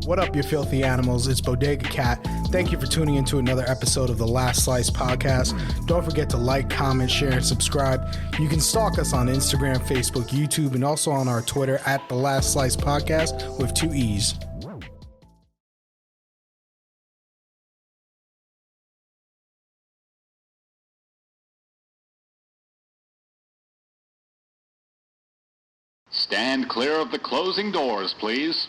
What up, you filthy animals? It's Bodega Cat. Thank you for tuning into another episode of the Last Slice podcast. Don't forget to like, comment, share, and subscribe. You can stalk us on Instagram, Facebook, YouTube, and also on our Twitter at the Last Slice podcast with 2 E's. Stand clear of the closing doors, please.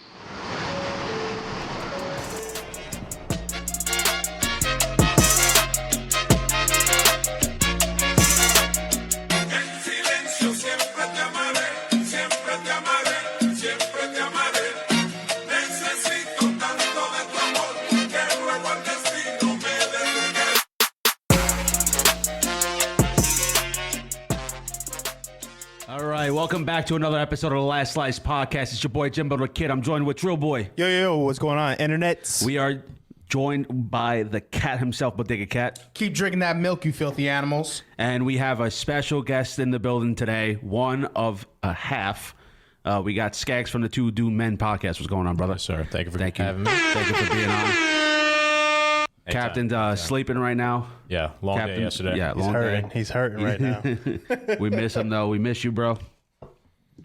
Welcome back to another episode of the Last Slice podcast. It's your boy Jimbo the Kid. I'm joined with Drill Boy. Yo, what's going on, internets? We are joined by the cat himself, Bodega Cat. Keep drinking that milk, you filthy animals. And we have a special guest in the building today, one of a half. We got Scagz from the Two Doomed Men podcast. What's going on, brother? Yes, sir. Thank you for having me. Thank you for being on. Captain's sleeping right now. Yeah, long day yesterday. Yeah, long day. He's hurting right now. We miss him, though. We miss you, bro.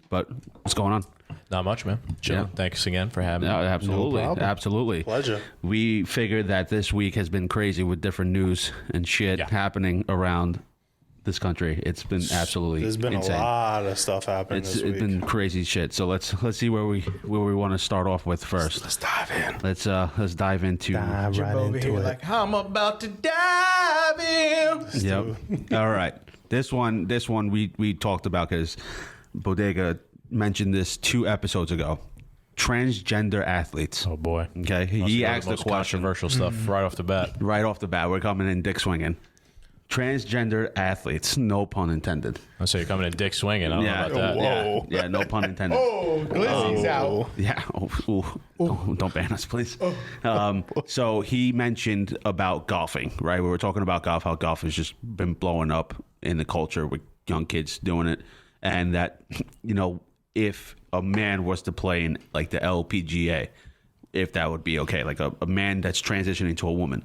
But what's going on? Not much, man. Chilling. Yeah. Thanks again for having me. Absolutely. No absolutely. Pleasure. We figured that this week has been crazy with different news and shit happening around this country. It's been absolutely There's been insane. A lot of stuff happening this week. It's been crazy shit. So let's see where we want to start off with first. Let's dive in. Let's dive into Over here, like I'm about to dive in. Yep. All right. This one we talked about because Bodega mentioned this 2 episodes ago. Transgender athletes. Oh boy. Okay. He asked the question. Controversial stuff right off the bat. Right off the bat, we're coming in dick swinging. Transgender athletes, no pun intended. I say you're coming in dick swinging. I don't know about that. Whoa. Yeah, no pun intended. Oh, Glizzy's out. Yeah. Don't ban us, please. So he mentioned about golfing, right? We were talking about golf, how golf has just been blowing up in the culture with young kids doing it. And that, if a man was to play in like the LPGA, if that would be okay, like a man that's transitioning to a woman.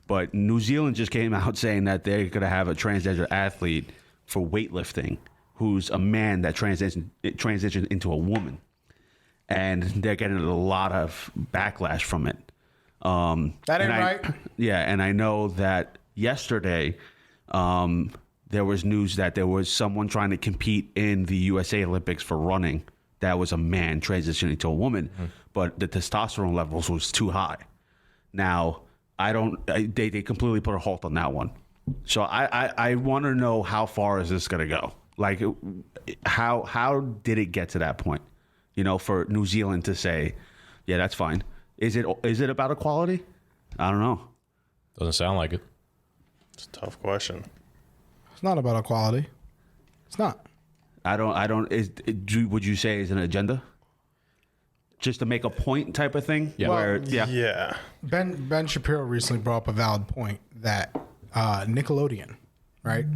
But New Zealand just came out saying that they're going to have a transgender athlete for weightlifting who's a man that transitioned into a woman. And they're getting a lot of backlash from it. That ain't right. Yeah, and I know that yesterday there was news that there was someone trying to compete in the USA Olympics for running that was a man transitioning to a woman, but the testosterone levels was too high. Now, they completely put a halt on that one. So I want to know how far is this going to go? Like, how did it get to that point? For New Zealand to say, yeah, that's fine. Is it about equality? I don't know. Doesn't sound like it. It's a tough question. It's not about equality. It's not. Would you say is an agenda? Just to make a point type of thing? Yeah. Yeah. Ben Shapiro recently brought up a valid point that Nickelodeon, right,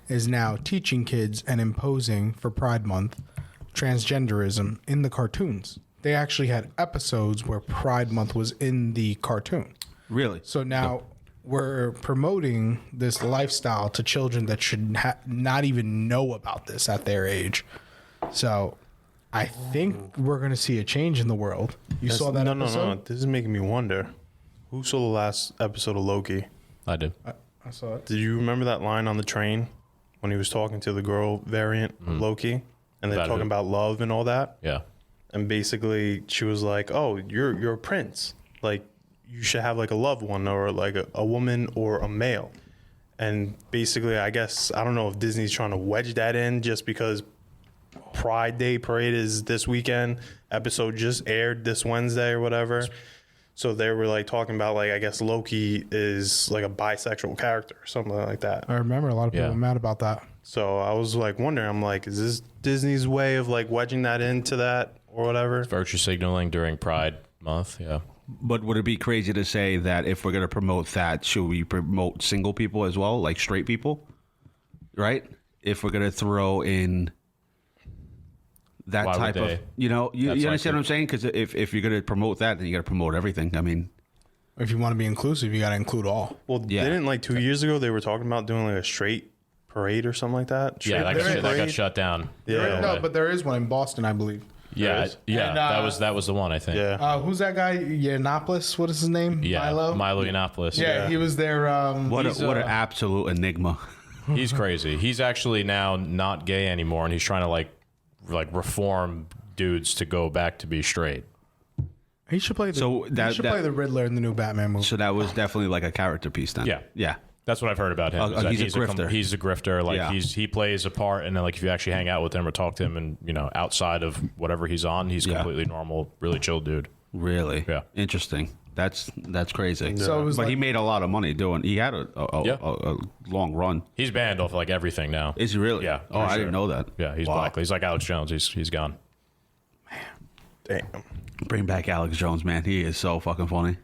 is now teaching kids and imposing for Pride Month transgenderism in the cartoons. They actually had episodes where Pride Month was in the cartoon. Really? So now we're promoting this lifestyle to children that should not even know about this at their age. So I think we're going to see a change in the world. You saw that episode? No. This is making me wonder. Who saw the last episode of Loki? I did. I saw it. Did you remember that line on the train when he was talking to the girl variant of Loki? And they're talking about love and all that? Yeah. And basically she was like, oh, you're a prince. Like, you should have like a loved one or like a woman or a male. And basically, I guess, I don't know if Disney's trying to wedge that in just because Pride Day parade is this weekend. Episode just aired this Wednesday or whatever. So they were like talking about like, I guess Loki is like a bisexual character or something like that. I remember a lot of people were mad about that. So I was like wondering, I'm like, is this Disney's way of like wedging that into that or whatever? Virtue signaling during Pride Month, yeah. But would it be crazy to say that if we're going to promote that, should we promote single people as well, like straight people? Right? If we're going to throw in that Why would type of, they? you That's understand like what I'm saying? Because if you're going to promote that, then you got to promote everything. I mean, If you want to be inclusive, you got to include all. Well, Yeah. didn't like 2 years ago they were talking about doing like a straight parade or something like that? Yeah, Straight that got parade? shut down. Yeah. No, but there is one in Boston, I believe. Yeah, is? yeah. And, that was the one, I think. Yeah. Who's that guy? Yiannopoulos? What is his name? Yeah, Milo? Yiannopoulos. Yeah, he was there. what he's, an absolute enigma. He's crazy. He's actually now not gay anymore, and he's trying to like reform dudes to go back to be straight. He should play the, So he should play the Riddler in the new Batman movie. So that was definitely like a character piece then. Yeah. Yeah. That's what I've heard about him. is that he's a grifter. He's a grifter. Like Yeah. he plays a part, and then like if you actually hang out with him or talk to him, and outside of whatever he's on, he's Yeah. completely normal, really chill dude. Really? Yeah. Interesting. That's crazy. So it was but like, he made a lot of money doing. He had a long run. He's banned off like everything now. Is he really? Yeah, Oh, for I sure. didn't know that. Yeah, he's Wow. black. He's like Alex Jones. He's gone. Damn. Bring back Alex Jones, man. He is so fucking funny.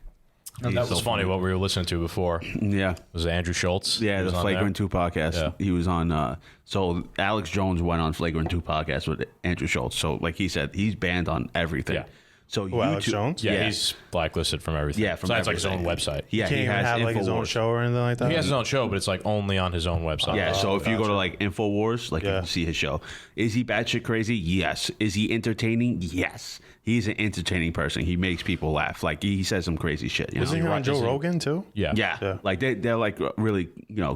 And that was funny. What we were listening to before Yeah. was it Andrew Schultz. Yeah, He was the on Flagrant there? 2 podcast. Yeah. He was on. So Alex Jones went on Flagrant 2 podcast with Andrew Schultz. So like he said, he's banned on everything. Yeah. So Who, Alex Jones? Yeah, Yeah. he's blacklisted from everything. Yeah, from Besides like his own everything. website. Yeah, Can't he even has have like his own Infowars. show or anything like that? He has his own show, but it's like only on his own website. Yeah, so if you go to gotcha. like Infowars, like you Yeah. can see his show. Is he batshit crazy? Yes. Is he entertaining? Yes. He's an entertaining person. He makes people laugh. Like he says some crazy shit. You Isn't know? he on right, Joe is he- Rogan too? Yeah. Yeah. Yeah. Like they're like really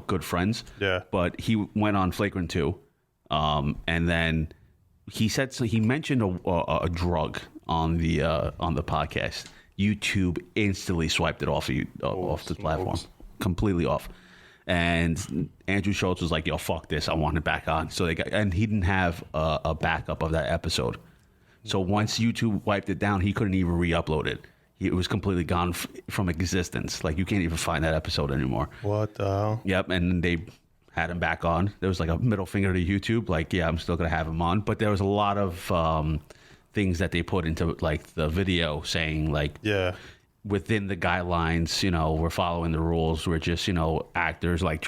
good friends. Yeah. But he went on Flagrant 2, and then he said so. He mentioned a drug on the podcast. YouTube instantly swiped it off of off the platform, completely off. And Andrew Schultz was like, "Yo, fuck this! I want it back on." So and he didn't have a backup of that episode. So once YouTube wiped it down, he couldn't even re-upload it. It was completely gone from existence. Like you can't even find that episode anymore. What the hell? Yep, and they had him back on. There was like a middle finger to YouTube, like, yeah, I'm still gonna have him on. But there was a lot of things that they put into like the video saying like, Yeah. within the guidelines, we're following the rules. We're just, actors like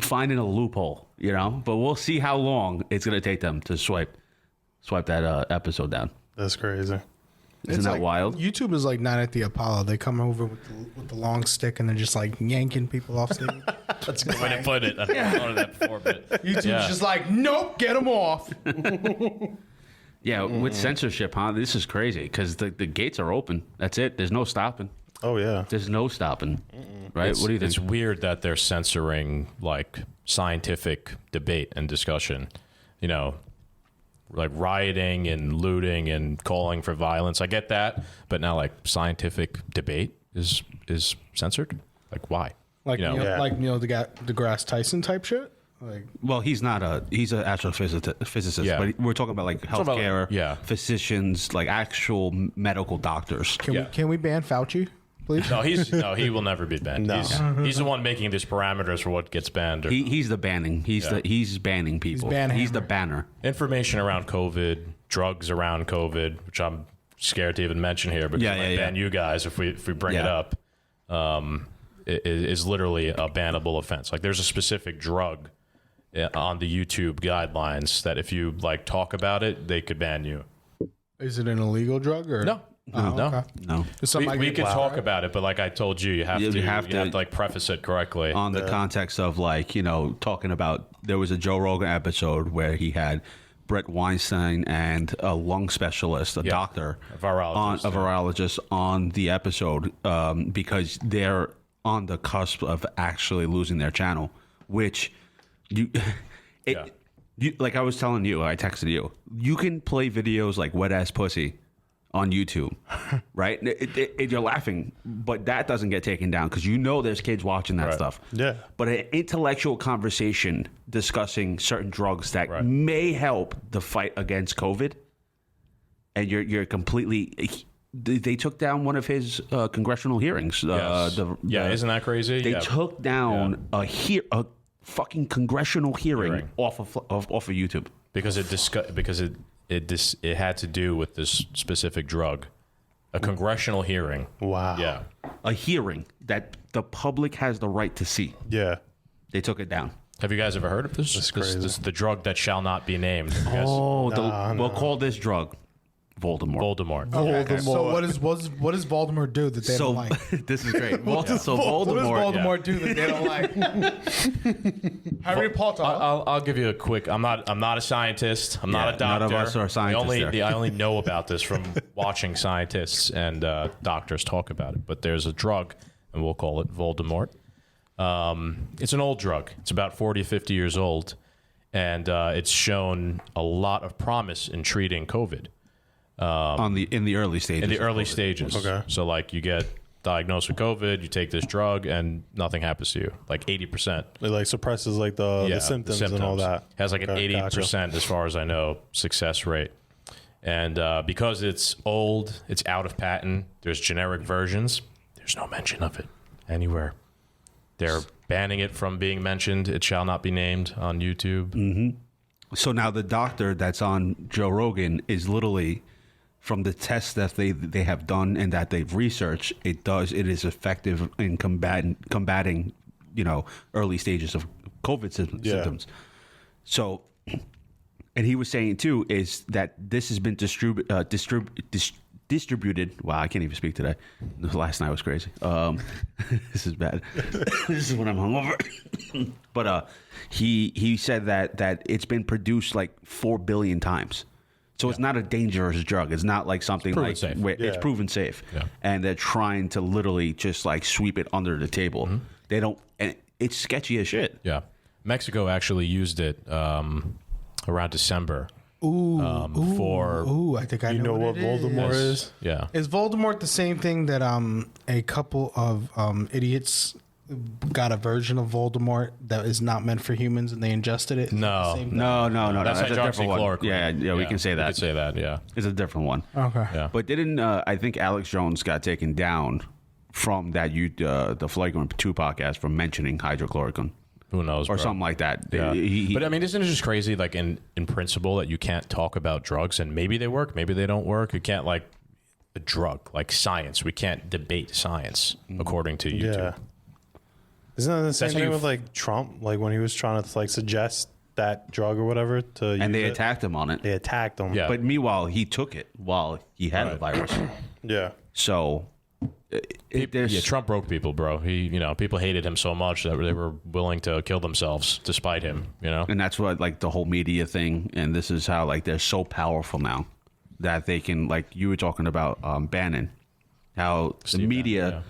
finding a loophole, But we'll see how long it's gonna take them to swipe that episode down. That's crazy. Isn't it's that like, wild? YouTube is like Night at the Apollo. They come over with the long stick and they're just like yanking people off stage. That's a good way to put it. I've thought of that before, but YouTube's yeah. just like, nope, get them off. Yeah, with censorship, huh? This is crazy because the gates are open. That's it. There's no stopping. Oh yeah. There's no stopping. Right? It's, What do you think? It's weird that they're censoring like scientific debate and discussion. Like rioting and looting and calling for violence. I get that, but now like scientific debate is censored. Like why? Like Yeah. like Neil deGrasse Tyson type shit. Like Well, he's not he's an astrophysicist, Yeah. but we're talking about like about, healthcare, yeah. physicians, like actual medical doctors. can we ban Fauci, please? He will never be banned. No. He's the one making these parameters for what gets banned. Or He's the banning. He's banning people. He's the Banhammer. banner. information around COVID, drugs around COVID, which I'm scared to even mention here because Yeah, I might yeah, ban you guys if we bring it Yeah. up. Is literally a bannable offense. Like there's a specific drug on the YouTube guidelines that if you like talk about it, they could ban you. Is it an illegal drug or No. Oh, No. okay. No, Is something I We get- could talk about it, but like I told you, you have to like preface it correctly. on the context of like talking about there was a Joe Rogan episode where he had Brett Weinstein and a lung specialist, a doctor, A virologist, a virologist on the episode because they're on the cusp of actually losing their channel, which like I was telling you, I texted you can play videos like wet ass pussy on YouTube, right? You're laughing, but that doesn't get taken down because there's kids watching that stuff. Yeah. But an intellectual conversation discussing certain drugs that may help the fight against COVID, and you're completely. They took down one of his congressional hearings. Yes. Isn't that crazy? They took down a fucking congressional hearing off of YouTube because it had to do with this specific drug, a congressional hearing. Wow. Yeah. a hearing that the public has the right to see. Yeah. They took it down. Have you guys ever heard of this? That's crazy. This is the drug that shall not be named. I guess. We'll call this drug Voldemort. Voldemort. Okay. So what does Voldemort do that they don't like? This is great. So What does Voldemort. Voldemort do that they don't like? Harry Potter. I'll give you a quick. I'm not a scientist. I'm not a doctor. none of us are scientists I only know about this from watching scientists and doctors talk about it. But there's a drug, and we'll call it Voldemort. It's an old drug. It's about 40, 50 years old, and it's shown a lot of promise in treating COVID. in the early stages. In the early stages. Okay. So like you get diagnosed with COVID, you take this drug, and nothing happens to you. Like 80%. It like suppresses like the symptoms and all that. Has like an Okay, 80%, as far as I know, success rate. And because it's old, it's out of patent. There's generic versions. There's no mention of it anywhere. They're banning it from being mentioned. It shall not be named on YouTube. So now the doctor that's on Joe Rogan is literally, from the tests that they have done and that they've researched, it is effective in combating early stages of COVID symptoms. So, and he was saying too is that this has been distributed. Wow, I can't even speak today. Last night was crazy. This is bad. This is when I'm hungover. But he said that it's been produced like 4 billion times. So it's not a dangerous drug. It's not like something Proven like safe. where it's proven safe. Yeah. And they're trying to literally just like sweep it under the table. They don't, and it's sketchy as shit. Yeah. Mexico actually used it around December. I think I know what Voldemort is. Yeah. Is Voldemort the same thing that a couple of idiots got a version of Voldemort that is not meant for humans and they ingested it? No. No. That's a different one. hydroxychloroquine. Yeah, we can say that. We could say that, yeah. It's a different one. Okay. Yeah. But didn't I think Alex Jones got taken down from that the Flagrant 2 podcast for mentioning hydrochloroquine? Who knows, or bro. something like that. Yeah. But I mean, isn't it just crazy, like in principle, that you can't talk about drugs and maybe they work, maybe they don't work. You can't like a drug, like science. We can't debate science according to YouTube. Yeah. Isn't that the same That's how thing you with like Trump? Like when he was trying to like suggest that drug or whatever to use and they it, attacked him on it. They attacked him. Yeah. But meanwhile, he took it while he had the virus. Yeah. So Trump broke people, bro. People hated him so much that they were willing to kill themselves despite him, And that's what, like, the whole media thing, and this is how, like, they're so powerful now that they can, like, you were talking about Bannon, how the media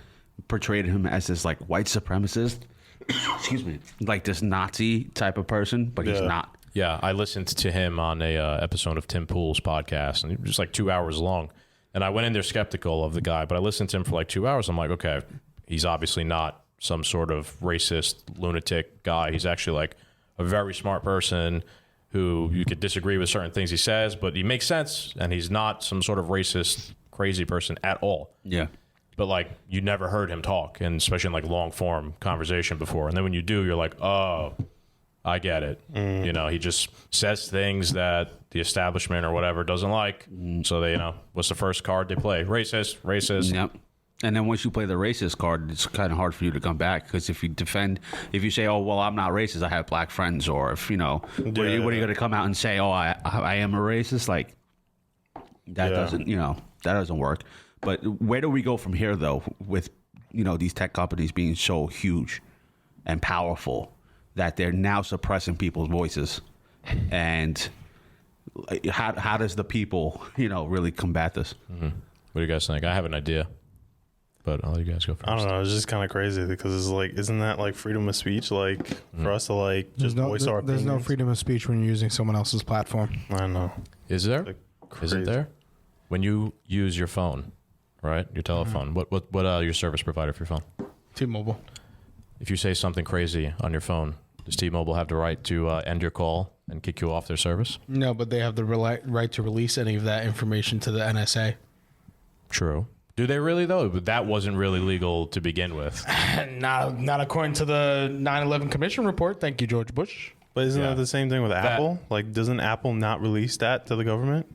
portrayed him as this, like, white supremacist, excuse me, like this Nazi type of person, but he's not. Yeah, I listened to him on a episode of Tim Pool's podcast, and it was just like 2 hours long. And I went in there skeptical of the guy, but I listened to him for like 2 hours. I'm like, okay, he's obviously not some sort of racist lunatic guy. He's actually like a very smart person who you could disagree with certain things he says, but he makes sense, and he's not some sort of racist, crazy person at all. Yeah. But like you never heard him talk, and especially in like long form conversation before. And then when you do, you're like, oh, I get it. He just says things that the establishment or whatever doesn't like. So they, what's the first card they play? Racist. Yep. And then once you play the racist card, it's kind of hard for you to come back, because if you say, oh, well, I'm not racist, I have black friends, or if, what are you going to come out and say, oh, I am a racist? Like, that doesn't work. But where do we go from here, though, with, these tech companies being so huge and powerful that they're now suppressing people's voices? And how does the people, really combat this? Mm-hmm. What do you guys think? I have an idea, but I'll let you guys go first. I don't know. It's just kind of crazy because it's like, isn't that like freedom of speech? Like for us to like just voice our opinions? There's no freedom of speech when you're using someone else's platform. I know. Is there? Like, Isn't there? When you use your phone, right? Your telephone. What your service provider for your phone? T-Mobile. If you say something crazy on your phone, does T-Mobile have the right to end your call and kick you off their service? No, but they have the right to release any of that information to the NSA. True. Do they really, though? But that wasn't really legal to begin with. Not according to the 9/11 Commission report. Thank you, George Bush. But isn't that the same thing with Apple? Like, doesn't Apple not release that to the government?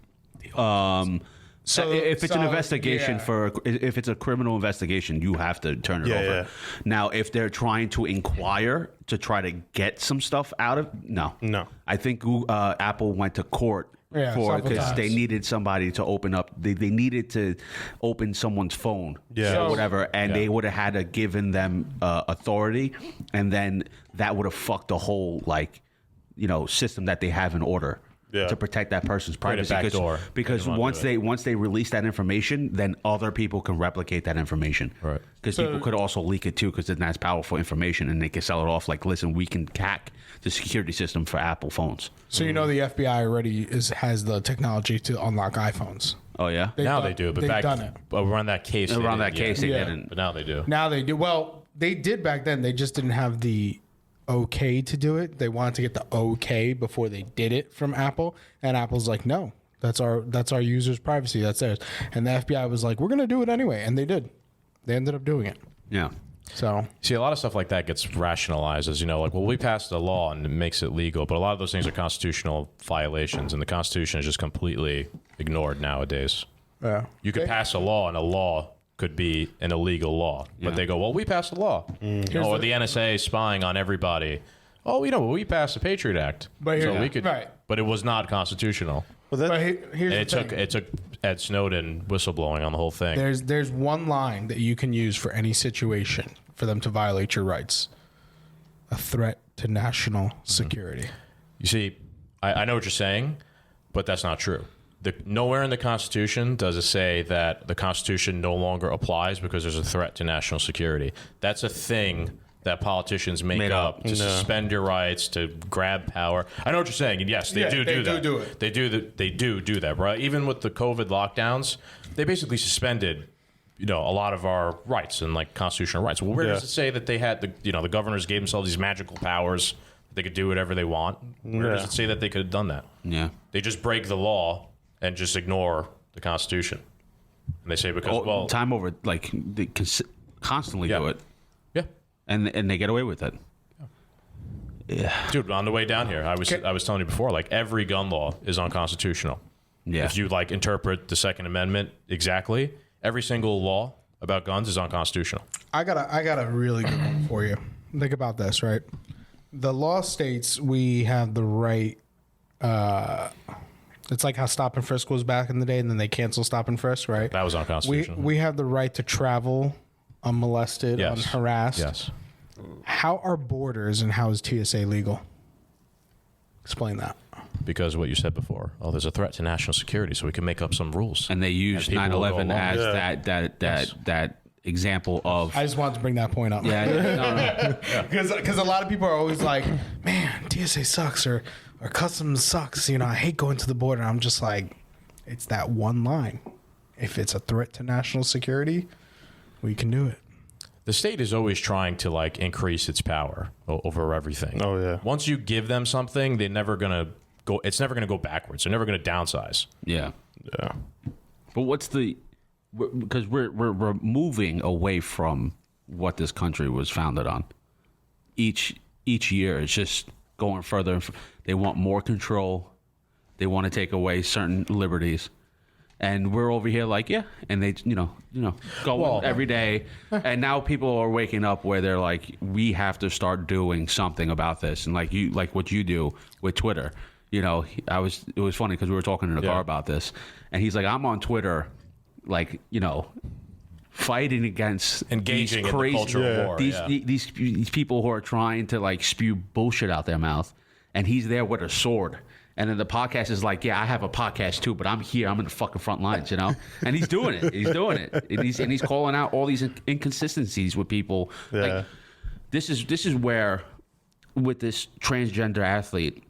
So if it's an investigation yeah. if it's a criminal investigation, you have to turn it over. Yeah. Now, if they're trying to inquire to try to get some stuff out of, no. I think Apple went to court several because times. they needed somebody to open up. They needed to open someone's phone, Yeah. or whatever, and they would have had to given them authority, and then that would have fucked the whole system that they have in order. Yeah. To protect that person's privacy, backdoor. because once they release that information, then other people can replicate that information. Right. Because people could also leak it too, because then that's powerful information, and they can sell it off. Like, listen, we can hack the security system for Apple phones. So the FBI already has the technology to unlock iPhones. Oh yeah. Now they do, but they've back done it. around that case, they Yeah. didn't. But now they do. Now they do. Well, they did back then. They just didn't have the okay to do it. They wanted to get the okay before they did it from Apple, and Apple's like, no, that's our users' privacy, that's theirs. And the FBI was like, we're gonna do it anyway, and they did. They ended up doing it. Yeah. So See, a lot of stuff like that gets rationalized as, we passed a law and it makes it legal, but a lot of those things are constitutional violations, and the Constitution is just completely ignored nowadays. yeah, You could pass a law, and a law could be an illegal law, but they go, well, we passed a law. Or the NSA spying on everybody. Oh, we passed the Patriot Act, But here- so we could, right. but it was not constitutional. Well, that, But here's And the thing. it took Ed Snowden whistleblowing on the whole thing. There's one line that you can use for any situation for them to violate your rights: a threat to national security. You see, I know what you're saying, but that's not true. Nowhere in the Constitution does it say that the Constitution no longer applies because there's a threat to national security. That's a thing that politicians make up to suspend your rights, to grab power. I know what you're saying, and yes, they do that. do it. They do that, right? Even with the COVID lockdowns, they basically suspended, a lot of our rights and constitutional rights. Well, where does it say that they had the governors gave themselves these magical powers? They could do whatever they want. Where does it say that they could have done that? Yeah. They just break the law and just ignore the Constitution. And they say because, time over, they constantly do it, yeah. and they get away with it. Yeah. Dude, on the way down here, I was telling you before, every gun law is unconstitutional. Yeah. If you interpret the Second Amendment exactly, every single law about guns is unconstitutional. I got a really good one for you. Think about this, right? The law states we have the right. It's like how stop and frisk was back in the day, and then they canceled stop and frisk, right? That was unconstitutional. We have the right to travel unmolested, Yes. unharassed. Yes. How are borders and how is TSA legal? Explain that. Because what you said before. Oh, there's a threat to national security, so we can make up some rules. And they used people will go 9/11 along. as that example of. I just wanted to bring that point up. No. Because a lot of people are always like, man, TSA sucks or customs sucks. I hate going to the border. I'm just like, it's that one line. If it's a threat to national security, we can do it. The state is always trying to increase its power over everything. Oh, yeah. Once you give them something, they're never going to go. It's never going to go backwards. They're never going to downsize. Yeah. yeah. But because we're moving away from what this country was founded on. Each year, it's just going further. They want more control. They want to take away certain liberties, and we're over here and they go every day. And now people are waking up where they're like, we have to start doing something about this. And like what you do with Twitter. It was funny because we were talking in the car about this, and he's like, I'm on Twitter. Fighting against Engaging these in the crazy, culture war. these people who are trying to spew bullshit out their mouth, and he's there with a sword. And then the podcast is like, yeah, I have a podcast too, but I'm here. I'm in the fucking front lines, And he's doing it. He's doing it. And he's calling out all these inconsistencies with people. Yeah. This is where, with this transgender athlete,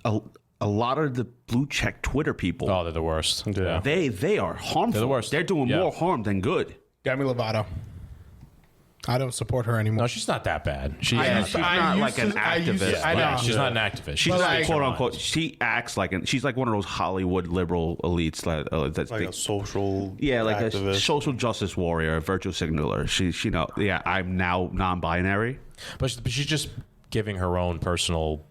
a lot of the blue check Twitter people, Oh, they're the worst. Yeah. they are harmful. They're the worst. They're doing more harm than good. Demi Lovato. I don't support her anymore. No, she's not that bad. She's I Yeah, used she's to- I not used like to- an I used to- activist. I know. Yeah, she's not an activist. She's But like, like- quote unquote. She acts she's like one of those Hollywood liberal elites. That's Like a social activist. A activist. social justice warrior, a virtue signaler. I'm now non-binary. But she's just giving her own personal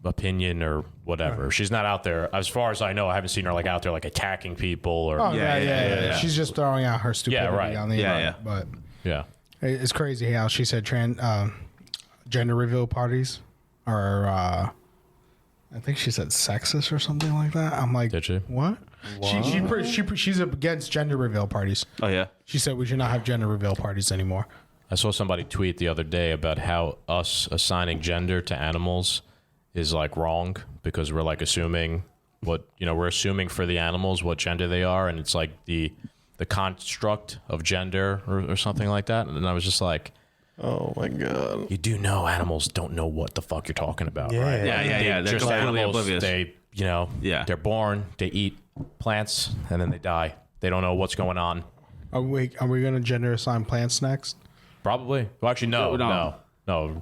opinion or whatever. She's not out there, as far as I know. I haven't seen her like out there like attacking people or. Oh yeah. She's just throwing out her stupidity on the internet. But yeah, it's crazy how she said gender reveal parties are. I think she said sexist or something like that. I'm like, did she? What? She's against gender reveal parties. Oh yeah. She said we should not have gender reveal parties anymore. I saw somebody tweet the other day about how us assigning gender to animals is like wrong because we're like assuming we're assuming for the animals what gender they are, and it's like the construct of gender or something like that. And I was just like, oh my god, you do know animals don't know what the fuck you're talking about, Yeah. right? Yeah. They're Just completely animals, oblivious. they they're born, they eat plants, and then they die. They don't know what's going on. Are we going to gender assign plants next? Probably. Well, actually, no. We're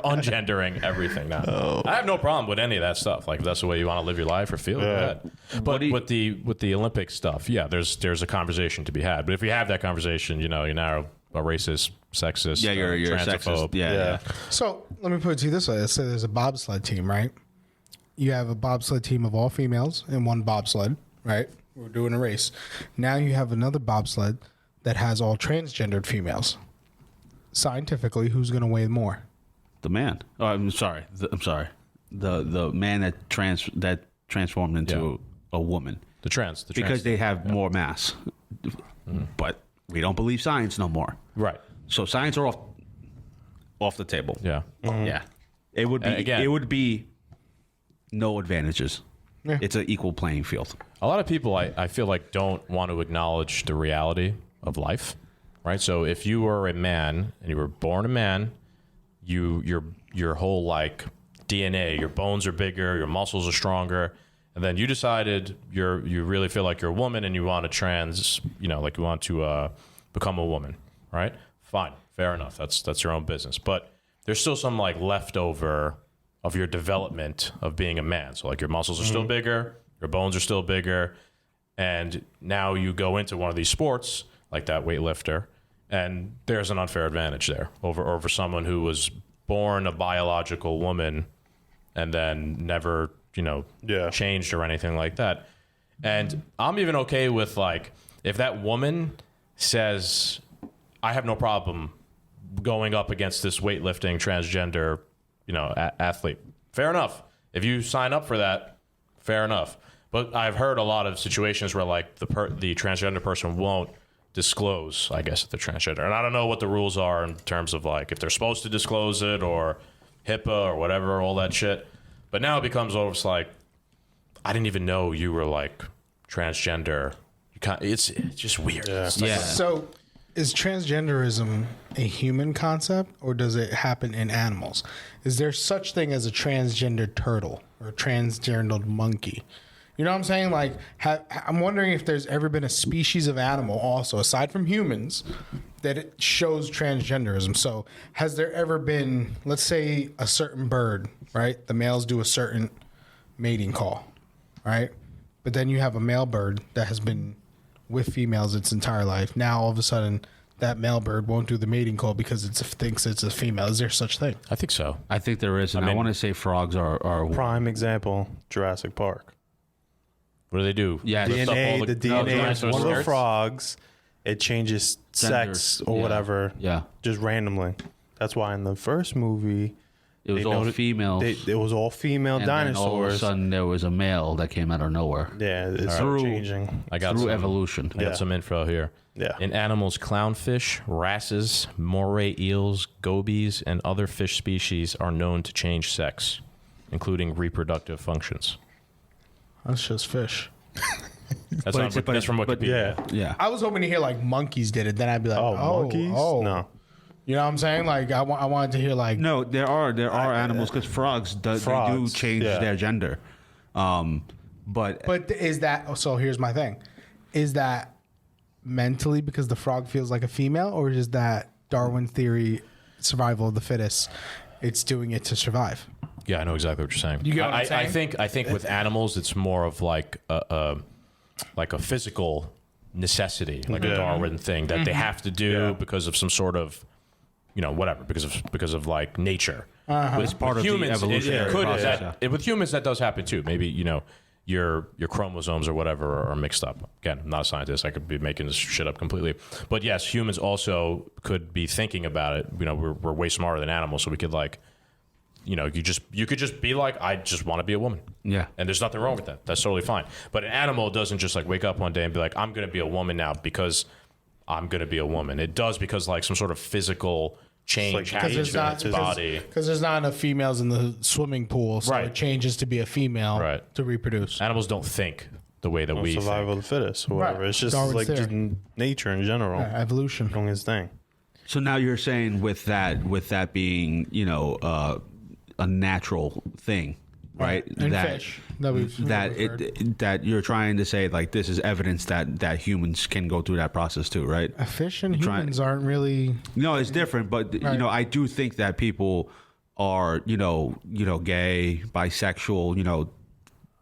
ungendering everything now. Oh. I have no problem with any of that stuff. Like, if that's the way you want to live your life or feel, go ahead. But with the Olympic stuff, yeah, there's a conversation to be had. But if you have that conversation, you're now a racist, sexist, you're transphobe. sexist. Yeah. So let me put it to you this way. Let's say there's a bobsled team, right? You have a bobsled team of all females in one bobsled, right? We're doing a race. Now you have another bobsled that has all transgendered females. Scientifically, who's going to weigh more? The man. Oh, I'm sorry. The man that transformed into a woman. Because they have more mass. But we don't believe science no more. Right. So science are off the table. Yeah. Yeah. It would be no advantages. Yeah. It's an equal playing field. A lot of people, I feel like, don't want to acknowledge the reality of life, right? So if you were a man and you were born a man, your whole like DNA, your bones are bigger, your muscles are stronger, and then you decided you really feel like you're a woman and you want to you want to become a woman, right? Fine, fair enough. That's your own business, but there's still some like leftover of your development of being a man. So like your muscles are still bigger, your bones are still bigger, and now you go into one of these sports like that weightlifter, and there's an unfair advantage there over someone who was born a biological woman and then never, changed or anything like that. And I'm even okay with like if that woman says, I have no problem going up against this weightlifting transgender, athlete. Fair enough. If you sign up for that, fair enough. But I've heard a lot of situations where like the transgender person won't disclose, I guess, the transgender. And I don't know what the rules are in terms of like if they're supposed to disclose it or HIPAA or whatever, all that shit. But now it becomes almost like, I didn't even know you were like transgender. It's just weird. Yeah. So is transgenderism a human concept or does it happen in animals? Is there such thing as a transgender turtle or a transgender monkey? You know what I'm saying? Like, I'm wondering if there's ever been a species of animal also, aside from humans, that it shows transgenderism. So has there ever been, let's say, a certain bird, right? The males do a certain mating call, right? But then you have a male bird that has been with females its entire life. Now, all of a sudden, that male bird won't do the mating call because it thinks it's a female. Is there such thing? I think so. I think there is. And I want to say frogs are prime example, Jurassic Park. What do they do? Yeah, the DNA of one of the skirts? frogs, it changes sex or whatever. Yeah. Just randomly. That's why in the first movie, It was all females. It was all female and dinosaurs. then all of a sudden, there was a male that came out of nowhere. Yeah, it's changing. I got through some evolution. I got some info here. Yeah. In animals, clownfish, wrasses, moray eels, gobies, and other fish species are known to change sex, including reproductive functions. That's just fish. That's from Wikipedia. Yeah. I was hoping to hear like monkeys did it. Then I'd be like, monkeys? No. You know what I'm saying? Like I wanted to hear like No, there are animals because frogs they do change their gender. But is that so? Here's my thing: is that mentally because the frog feels like a female, or is that Darwin theory, survival of the fittest? It's doing it to survive. Yeah, I know exactly what you're saying. You get what I'm saying? I think with animals, it's more of like a physical necessity, like a Darwin thing that they have to do because of some sort of whatever because of like nature. It's part of the evolutionary process. With humans, that does happen too. Maybe your chromosomes or whatever are mixed up. Again, I'm not a scientist. I could be making this shit up completely. But yes, humans also could be thinking about it. We're way smarter than animals, so we could like, you could just be like, I just want to be a woman. Yeah. And there's nothing wrong with that. That's totally fine. But an animal doesn't just like wake up one day and be like, I'm going to be a woman now because I'm going to be a woman. It does because like some sort of physical change happens in its body. Because there's not enough females in the swimming pool, so it changes to be a female to reproduce. Animals don't think the way that we survival of the fittest or whatever. It's just like just nature in general. Evolution. Doing its thing. So now you're saying with that being, a natural thing, right? And fish. That you're trying to say like this is evidence that humans can go through that process too, right? Fish and humans aren't really. No, it's different, but I do think that people are gay, bisexual,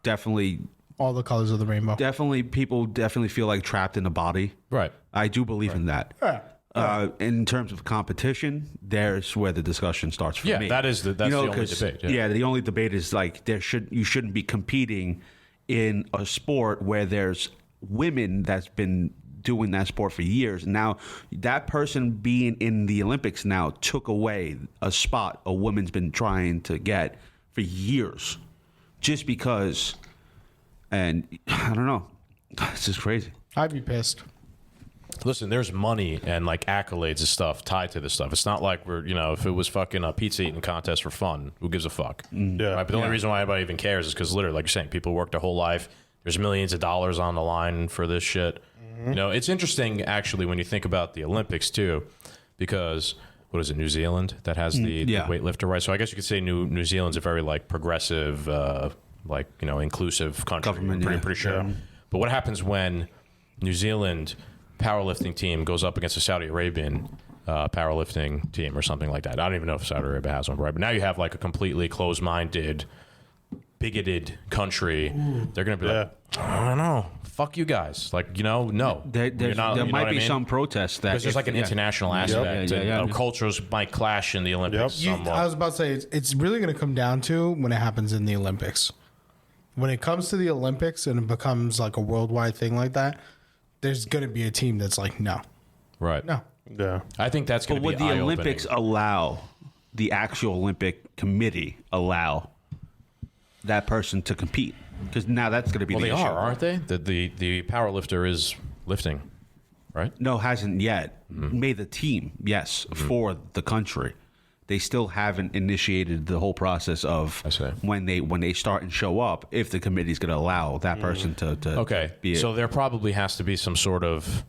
definitely all the colors of the rainbow. People definitely feel like trapped in a body. Right. I do believe in that. Yeah. In terms of competition, there's where the discussion starts for me. That's the only debate. Yeah, the only debate is like you shouldn't be competing in a sport where there's women that's been doing that sport for years. Now, that person being in the Olympics now took away a spot a woman's been trying to get for years, just because. And I don't know, it's just crazy. I'd be pissed. Listen, there's money and like accolades and stuff tied to this stuff. It's not like we're, if it was fucking a pizza eating contest for fun, who gives a fuck? Yeah. Right? But the only reason why anybody even cares is because literally, like you're saying, people work their whole life. There's millions of dollars on the line for this shit. Mm-hmm. It's interesting actually when you think about the Olympics too, because what is it, New Zealand that has the weightlifter, right? So I guess you could say New Zealand's a very like progressive, inclusive country. Government, I'm pretty sure. Yeah. But what happens when New Zealand powerlifting team goes up against a Saudi Arabian powerlifting team or something like that? I don't even know if Saudi Arabia has one, right? But now you have like a completely closed-minded, bigoted country. They're going to be like, I don't know, fuck you guys. Like, no. There might be some protests that because there's like an international aspect. And cultures might clash in the Olympics. Somewhat. I was about to say it's really going to come down to when it happens in the Olympics. When it comes to the Olympics and it becomes like a worldwide thing like that, there's going to be a team that's like, no. Right. No. Yeah. I think that's going to be eye-opening. Would the Olympics allow, the actual Olympic committee allow that person to compete? Because now that's going to be the issue. Well, they are, aren't they? The power lifter is lifting, right? No, hasn't yet. Mm-hmm. Made the team, yes, for the country. They still haven't initiated the whole process of when they start and show up, if the committee's going to allow that person to be so there probably has to be some sort of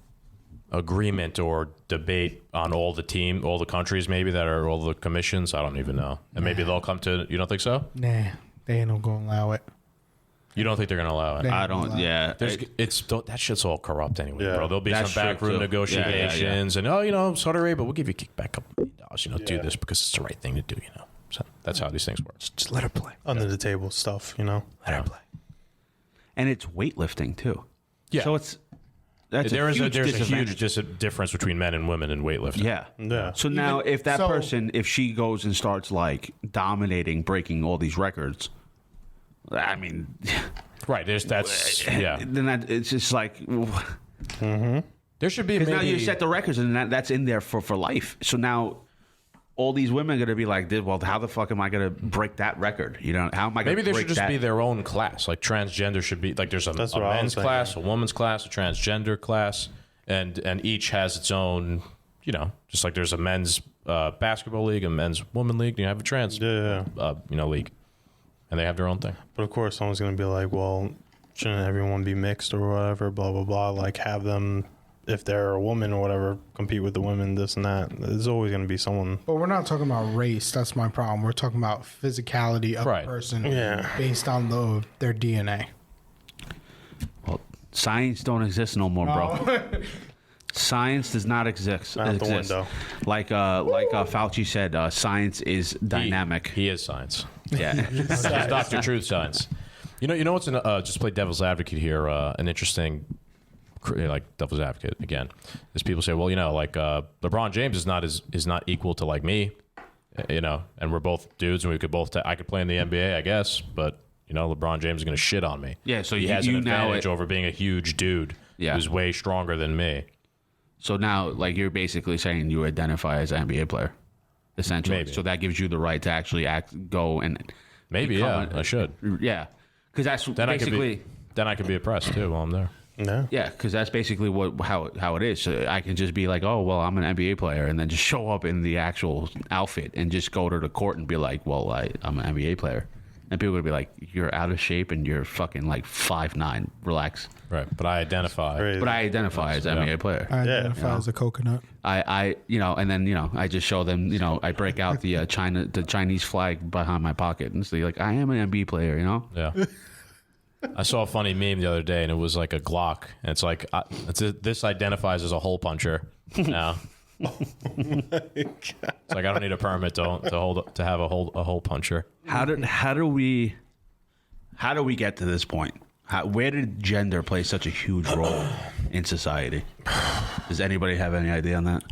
agreement or debate on all the countries maybe that are all the commissions. I don't even know. And maybe they'll come to, you don't think so? Nah, they ain't going to allow it. You don't think they're going to allow it? I don't. Yeah, that shit's all corrupt anyway, bro. There'll be That's some backroom negotiations, and Saudi Arabia, we'll give you a kickback $2 million, do this because it's the right thing to do, So that's how these things work. Just let her play. Under the table stuff, Let her play. And it's weightlifting too. Yeah. So there's a huge difference between men and women in weightlifting. Yeah. So now, if that person, if she goes and starts like dominating, breaking all these records. I mean, right? Then it's just like there should be. Because now you set the records, and that's in there for life. So now all these women are going to be like, well, how the fuck am I going to break that record? How am I going to break that? Maybe there should just be their own class. Like transgender should be like there's a men's class, a woman's class, a transgender class, and each has its own. Just like there's a men's basketball league, a men's woman league. You have a trans league. And they have their own thing. But of course, someone's going to be like, well, shouldn't everyone be mixed or whatever, blah, blah, blah. Like, have them, if they're a woman or whatever, compete with the women, this and that. There's always going to be someone. But we're not talking about race. That's my problem. We're talking about physicality of a person based on their DNA. Well, science don't exist no more, bro. Science does not exist. Out the window. Like Fauci said, science is dynamic. He is science. Yeah. He's Dr. Truth Science. You know what's just play devil's advocate here, an interesting like devil's advocate again, is people say, well, you know, like LeBron James is not equal to like me, you know, and we're both dudes and we could both I could play in the NBA, I guess, but you know, LeBron James is going to shit on me. Yeah, so he has an advantage over being a huge dude who's way stronger than me. So now, like, you're basically saying you identify as an NBA player, essentially. Maybe. So that gives you the right to actually go and maybe I should. Yeah, because that's Then basically. I could be oppressed too while I'm there. No. Yeah, because that's basically how it is. So I can just be like, oh, well, I'm an NBA player, and then just show up in the actual outfit and just go to the court and be like, well, I'm an NBA player. And people would be like, you're out of shape and you're fucking like 5'9". Relax. Right, but I identify. Crazy. But I identify as an NBA player. I identify as a coconut. I and then I just show them, I break out the Chinese flag behind my pocket and say like, I am an NBA player, Yeah. I saw a funny meme the other day, and it was like a Glock, and it's like this identifies as a hole puncher now. It's like I don't need a permit to have a hole puncher. How do we get to this point? Where did gender play such a huge role in society? Does anybody have any idea on that?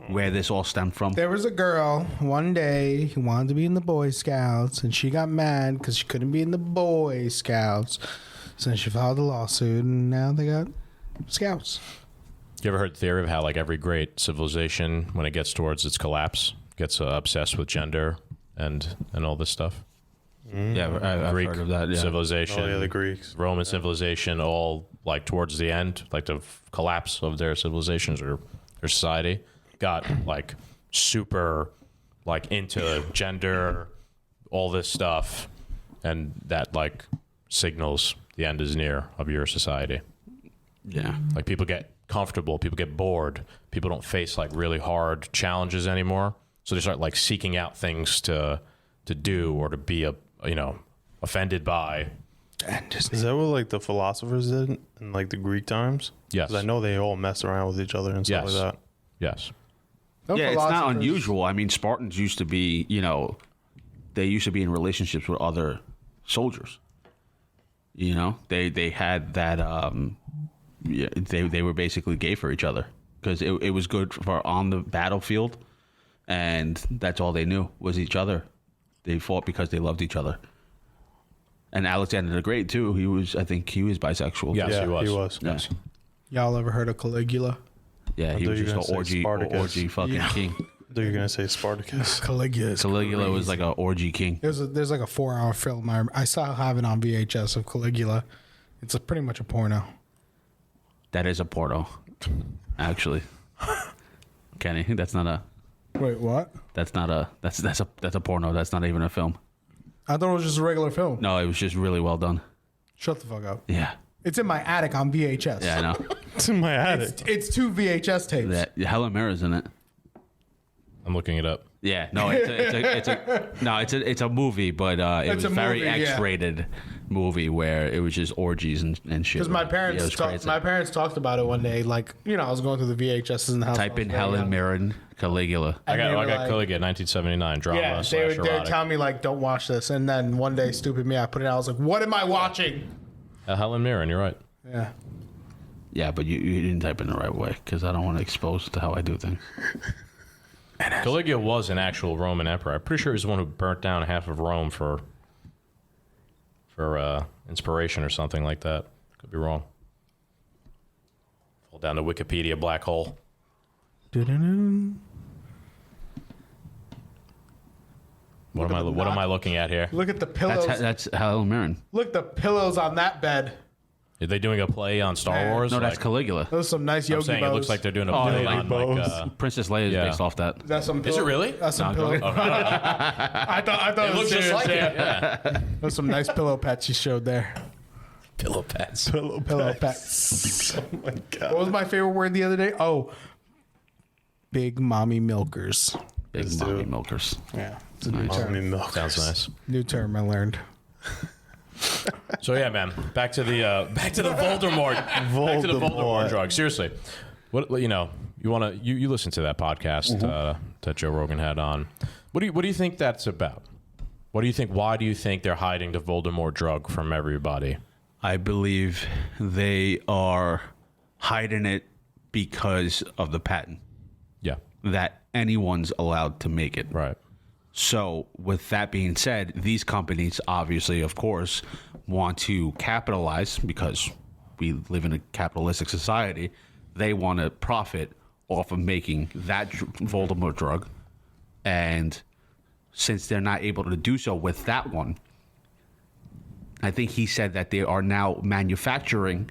Where this all stemmed from? There was a girl one day who wanted to be in the Boy Scouts, and she got mad because she couldn't be in the Boy Scouts. So she filed a lawsuit, and now they got Scouts. You ever heard the theory of how like every great civilization, when it gets towards its collapse, gets obsessed with gender and all this stuff? Yeah, I've Greek heard of that. Yeah. civilization, Oh, yeah, the Greeks. Roman civilization, all like towards the end, like the collapse of their civilizations or their society, got like super like into gender, all this stuff, and that like signals the end is near of your society. Yeah. Like people get comfortable, people get bored, people don't face like really hard challenges anymore, so they start like seeking out things to do or to be offended by. Is that what like the philosophers did in like the Greek times? Yes. 'Cause I know they all messed around with each other and stuff Yes. like that. Yes. Yeah, it's not unusual. I mean, Spartans used to be, they used to be in relationships with other soldiers. They had that. They were basically gay for each other because it was good for on the battlefield, and that's all they knew was each other. They fought because they loved each other. And Alexander the Great too. I think he was bisexual. Yes, Yeah, he was. he was. Yes. Y'all ever heard of Caligula? Yeah, he thought was you were just an gonna say orgy Spartacus. fucking king. I thought you were gonna say Spartacus. Caligula. Caligula was like an orgy king. There's like a 4-hour film. I still have it on VHS of Caligula. It's pretty much a porno. That is a porno, actually. Kenny, that's not a. Wait, what? That's a porno. That's not even a film. I thought it was just a regular film. No, it was just really well done. Shut the fuck up. Yeah. It's in my attic on VHS. Yeah, I know. It's in my attic. It's 2 VHS tapes. That Helen Mirren's in it. I'm looking it up. Yeah, no, it's a movie, but it It's was a very movie, yeah. X-rated movie where it was just orgies and shit. Because my Yeah, it parents was crazy. my parents talked about it one day. Like, I was going through the VHSs in the house. Type in Helen Mirren Caligula. I And they were got like- Caligula, 1979 drama. Yeah, / they were erotic. telling me like, don't watch this. And then one day, stupid me, I put it out. I was like, what am I watching? Helen Mirren, you're right. Yeah. Yeah, but you didn't type in the right way because I don't want to expose to how I do things. Caligula was an actual Roman emperor. I'm pretty sure he was the one who burnt down half of Rome for inspiration or something like that. Could be wrong. Fall down the Wikipedia black hole. Doo-doo-doo. What am I looking at here? Look at the pillows. That's Helen Mirren. Look at the pillows on that bed. Are they doing a play on Star Yeah. Wars? No, that's Like, Caligula. Those are some nice I'm Yogi saying bows. it looks like they're doing a Oh, play like on bows. like. Princess Leia is Yeah. based off that. That's some Is it really? That's some No, go pillow. I thought It it was looks just serious. like it. Yeah. Yeah. There's some nice pillow pets you showed there. Pillow pets. Pillow Pets. Oh my god. What was my favorite word the other day? Oh, big mommy milkers. Big Let's mommy do it. milkers. Yeah, it's a new Mommy term. milk. Sounds nice. New term I learned. So yeah, man. Back to the Voldemort. Back to the Voldemort drug. Seriously, what you listen to that podcast that Joe Rogan had on. What do you think that's about? What do you think? Why do you think they're hiding the Voldemort drug from everybody? I believe they are hiding it because of the patent Yeah. that anyone's allowed to make it. Right. So with that being said, these companies obviously, of course, want to capitalize because we live in a capitalistic society. They want to profit off of making that Voldemort drug. And since they're not able to do so with that one, I think he said that they are now manufacturing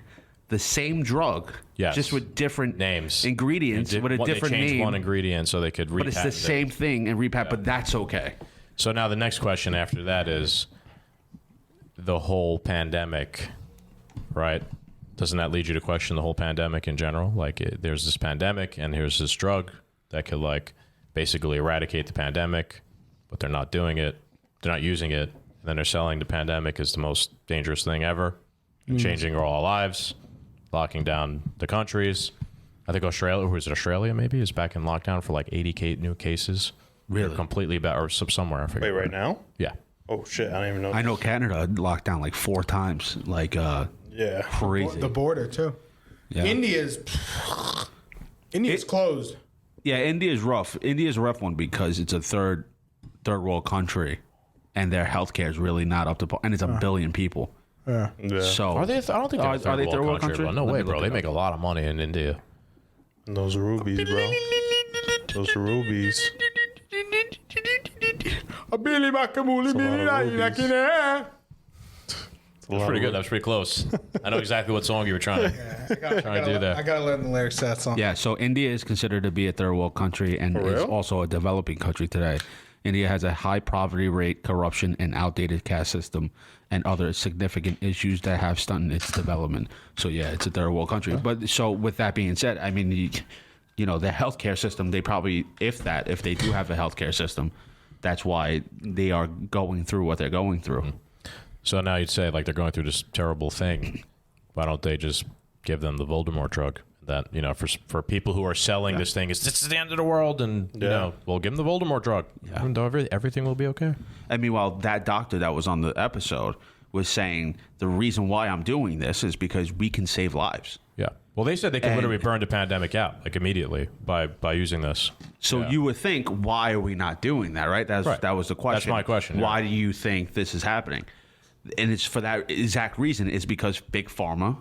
the same drug, Yes. just with different Names. ingredients, with a different they changed name. one ingredient so they could repatent But it's the same thing and repatent, but that's okay. So now the next question after that is the whole pandemic, right? Doesn't that lead you to question the whole pandemic in general? Like, there's this pandemic, and here's this drug that could, like, basically eradicate the pandemic, but they're not doing it. They're not using it. And then they're selling the pandemic as the most dangerous thing ever, changing all our lives, locking down the countries. I think Australia, who is it, Australia maybe, is back in lockdown for like 80 new cases. Really? They're completely back, or somewhere, I forget. Wait, right now? Yeah. Oh shit, I don't even know. I know Canada locked down like 4 times, like Yeah. crazy. The border too. Yeah. India's closed. Yeah, India's rough. India's a rough one because it's a third world country, and their healthcare is really not up to par, and it's a billion people. Yeah. Yeah. So Are they? I don't think they're a are they third world country? Bro. No Let way, me bro. look They it make a lot of money in India. And those rubies, bro. Those rubies. Billy Makamuli, Billy Lakine. That's pretty good. That was pretty close. I know exactly what song you were trying to do there. I gotta learn the lyrics to that song. yeah, so India is considered to be a third world country and For is real? also a developing country today. India has a high poverty rate, corruption, and outdated caste system, and other significant issues that have stunted its development. So yeah, it's a third world country. But so with that being said, I mean, you know, the healthcare system, they probably, if they do have a healthcare system, that's why they are going through what they're going through. So now you'd say, like, they're going through this terrible thing. Why don't they just give them the Voldemort drug? That, you know, for people who are selling this thing, this is the end of the world, and you know, we'll give them the Voldemort drug. Yeah. And everything will be okay. I mean, while that doctor that was on the episode was saying the reason why I'm doing this is because we can save lives. Yeah. Well, they said they could And- literally burn the pandemic out, like, immediately by using this. So Yeah. you would think, why are we not doing that, right? Right. That was the question. That's my question, yeah. Why do you think this is happening? And it's for that exact reason, is because Big Pharma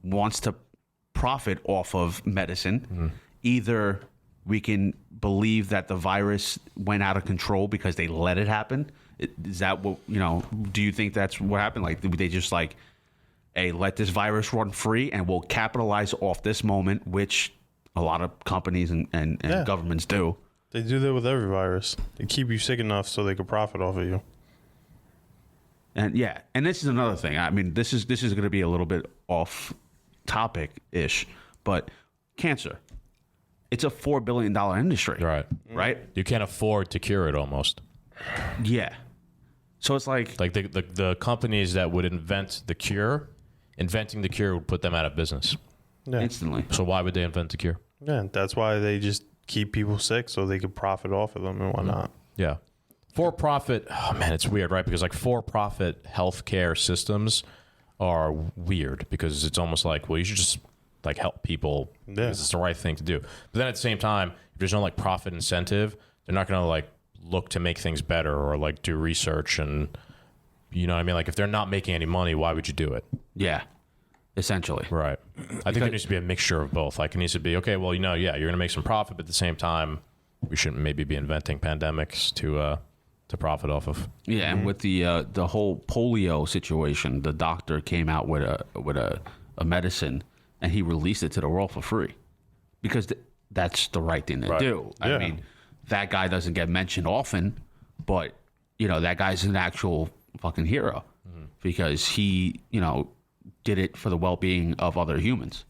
wants to profit off of medicine. Mm-hmm. Either we can believe that the virus went out of control because they let it happen. Is that what, you know, do you think that's what happened? Like, they just like, hey, let this virus run free and we'll capitalize off this moment, which a lot of companies and governments do. They do that with every virus. They keep you sick enough so they could profit off of you. And yeah, and this is another thing. I mean, this is going to be a little bit off topic ish, but cancer, it's a $4 billion industry, Right. Right? You can't afford to cure it almost. Yeah. So it's like The companies that would invent the cure, inventing the cure would put them out of business. Yeah. instantly. So why would they invent the cure? Yeah, that's why they just keep people sick so they could profit off of them and whatnot. Yeah. For-profit, oh man, it's weird, right? Because like for-profit healthcare systems are weird because it's almost like, well, you should just like help people because it's the right thing to do. But then at the same time, if there's no like profit incentive, they're not going to like look to make things better or like do research and, you know what I mean? Like if they're not making any money, why would you do it? Yeah. Essentially. Right. I think there needs to be a mixture of both. Like it needs to be, okay, well, you know, yeah, you're going to make some profit, but at the same time, we shouldn't maybe be inventing pandemics to profit off of. Yeah, and with the whole polio situation, the doctor came out with a medicine and he released it to the world for free because that's the right thing to do. Yeah. I mean, that guy doesn't get mentioned often, but you know, that guy's an actual fucking hero because he, you know, did it for the well-being of other humans.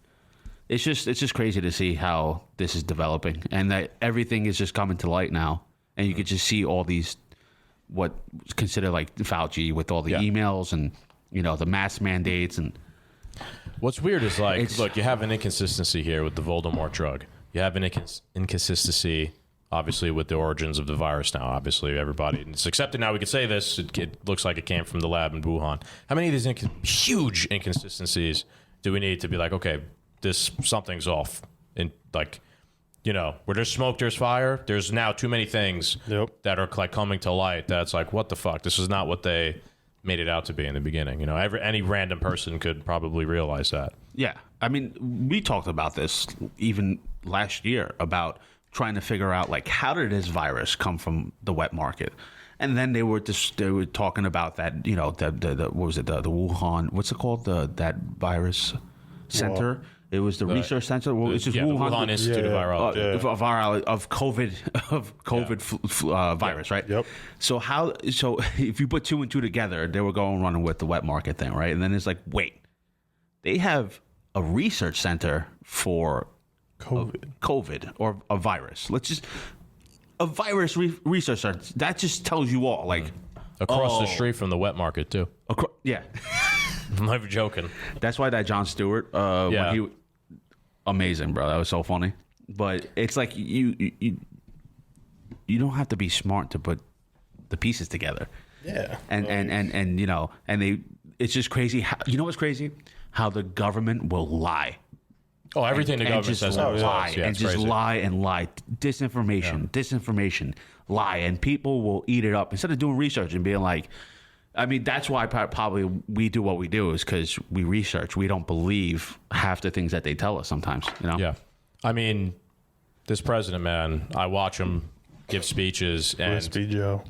It's just crazy to see how this is developing and that everything is just coming to light now, and you could just see all these what's considered like Fauci with all the emails and, you know, the mask mandates. And What's weird is like, look, you have an inconsistency here with the Voldemort drug. You have an inconsistency, obviously, with the origins of the virus now. Obviously, everybody, and it's accepted now. We could say this. It looks like it came from the lab in Wuhan. How many of these huge inconsistencies do we need to be like, okay, something's off. And like, where there's smoke, there's fire. There's now too many things that are like coming to light. That's like, what the fuck? This is not what they made it out to be in the beginning. Any random person could probably realize that. Yeah. I mean, we talked about this even last year about trying to figure out, like, how did this virus come from the wet market? And then they were talking about that, the what was it, the Wuhan, what's it called, that virus center? It was the research center. Well, it's just Wuhan Institute of Virology. Of COVID virus, right? Yep. So if you put 2 and 2 together, they were running with the wet market thing, right? And then it's like, wait, they have a research center for COVID or a virus. A virus research center. That just tells you all, like, across the street from the wet market too. Yeah. I'm not even joking. That's why that Jon Stewart, amazing, bro. That was so funny. But it's like you don't have to be smart to put the pieces together. Yeah. And it's just crazy. What's crazy? How the government will lie. Oh, everything the government says. Lie and just lie and lie. Disinformation, lie, and people will eat it up instead of doing research and being like. I mean, that's why probably we do what we do is because we research. We don't believe half the things that they tell us sometimes. Yeah, I mean, this president, man, I watch him give speeches, and Joe.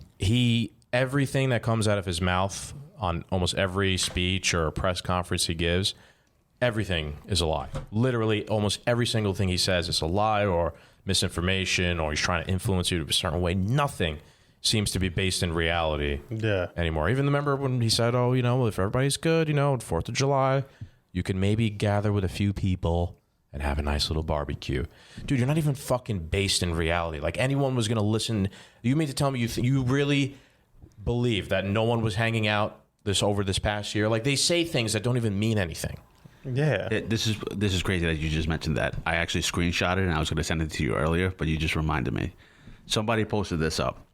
Everything that comes out of his mouth on almost every speech or press conference he gives. Everything is a lie. Literally, almost every single thing he says is a lie or misinformation, or he's trying to influence you a certain way. Nothing seems to be based in reality anymore. Even remember when he said, if everybody's good, on 4th of July, you can maybe gather with a few people and have a nice little barbecue. Dude, you're not even fucking based in reality. Like, anyone was going to listen. You mean to tell me you really believe that no one was hanging out over this past year? Like, they say things that don't even mean anything. Yeah. This is crazy that you just mentioned that. I actually screenshotted it and I was going to send it to you earlier, but you just reminded me. Somebody posted this up.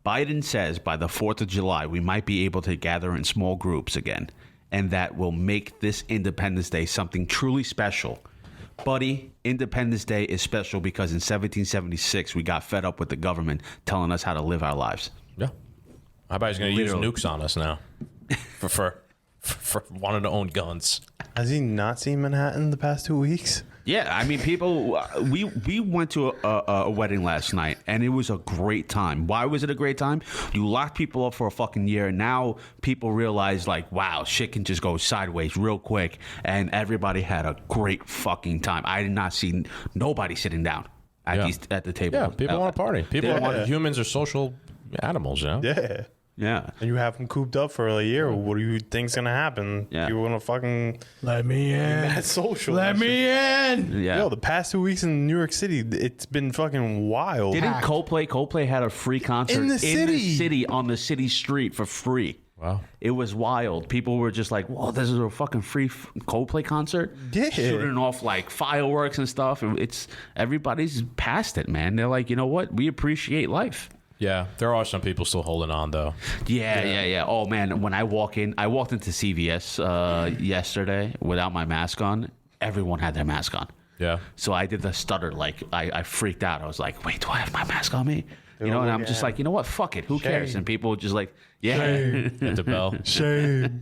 Biden says by the 4th of July, we might be able to gather in small groups again, and that will make this Independence Day something truly special. Buddy, Independence Day is special because in 1776, we got fed up with the government telling us how to live our lives. Yeah. How about he's going to use nukes on us now for wanting to own guns? Has he not seen Manhattan the past 2 weeks? Yeah, I mean, people. We went to a wedding last night, and it was a great time. Why was it a great time? You locked people up for a fucking year, and now people realize, like, wow, shit can just go sideways real quick, and everybody had a great fucking time. I did not see nobody sitting down at the table. Yeah, people want to party. Humans are social animals, Yeah. Yeah. And you have them cooped up for a year. What do you think's going to happen? Yeah. People going to fucking... Let me in. That's social. Let me in. Yeah. Yo, the past 2 weeks in New York City, it's been fucking wild. Didn't Coldplay had a free concert in the city on the city street for free. Wow. It was wild. People were just like, whoa, this is a fucking free Coldplay concert? Yeah. Shooting off like fireworks and stuff. Everybody's past it, man. They're like, you know what? We appreciate life. Yeah, there are some people still holding on, though. Yeah. Oh, man, when I walked into CVS yesterday without my mask on. Everyone had their mask on. Yeah. So I did the stutter. Like, I freaked out. I was like, wait, do I have my mask on me? And I'm just like, you know what? Fuck it. Who cares? And people were just like, yeah. Hit the bell. Shame.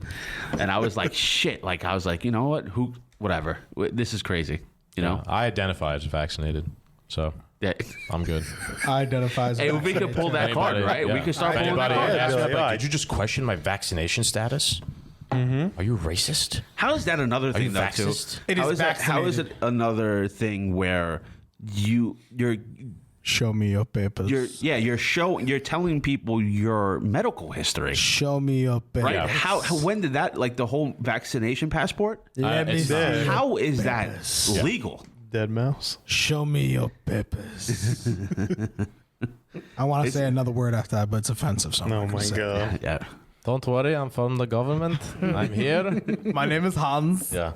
And I was like, shit. Like, I was like, you know what? Whatever. This is crazy. You know? I identify as vaccinated, so... Yeah. I'm good. I identify as Hey, we could pull that card, right? Yeah. We could start pulling that Anybody card. asks me, like, did you just question my vaccination status? Mm-hmm. Are you racist? How is that another thing, you though, too? vaxxed? It is How is it another thing where you're Show me your papers. you're telling people your medical history, Show me your papers. right? Yeah. When did that, like the whole vaccination passport? Let me it's see. not. How is that Papers. legal? Dead mouse. Show me your papers. I want to say another word after that, but it's offensive. So I'm Oh not gonna my say it. god. Yeah. Don't worry, I'm from the government. I'm here. My name is Hans. Yeah.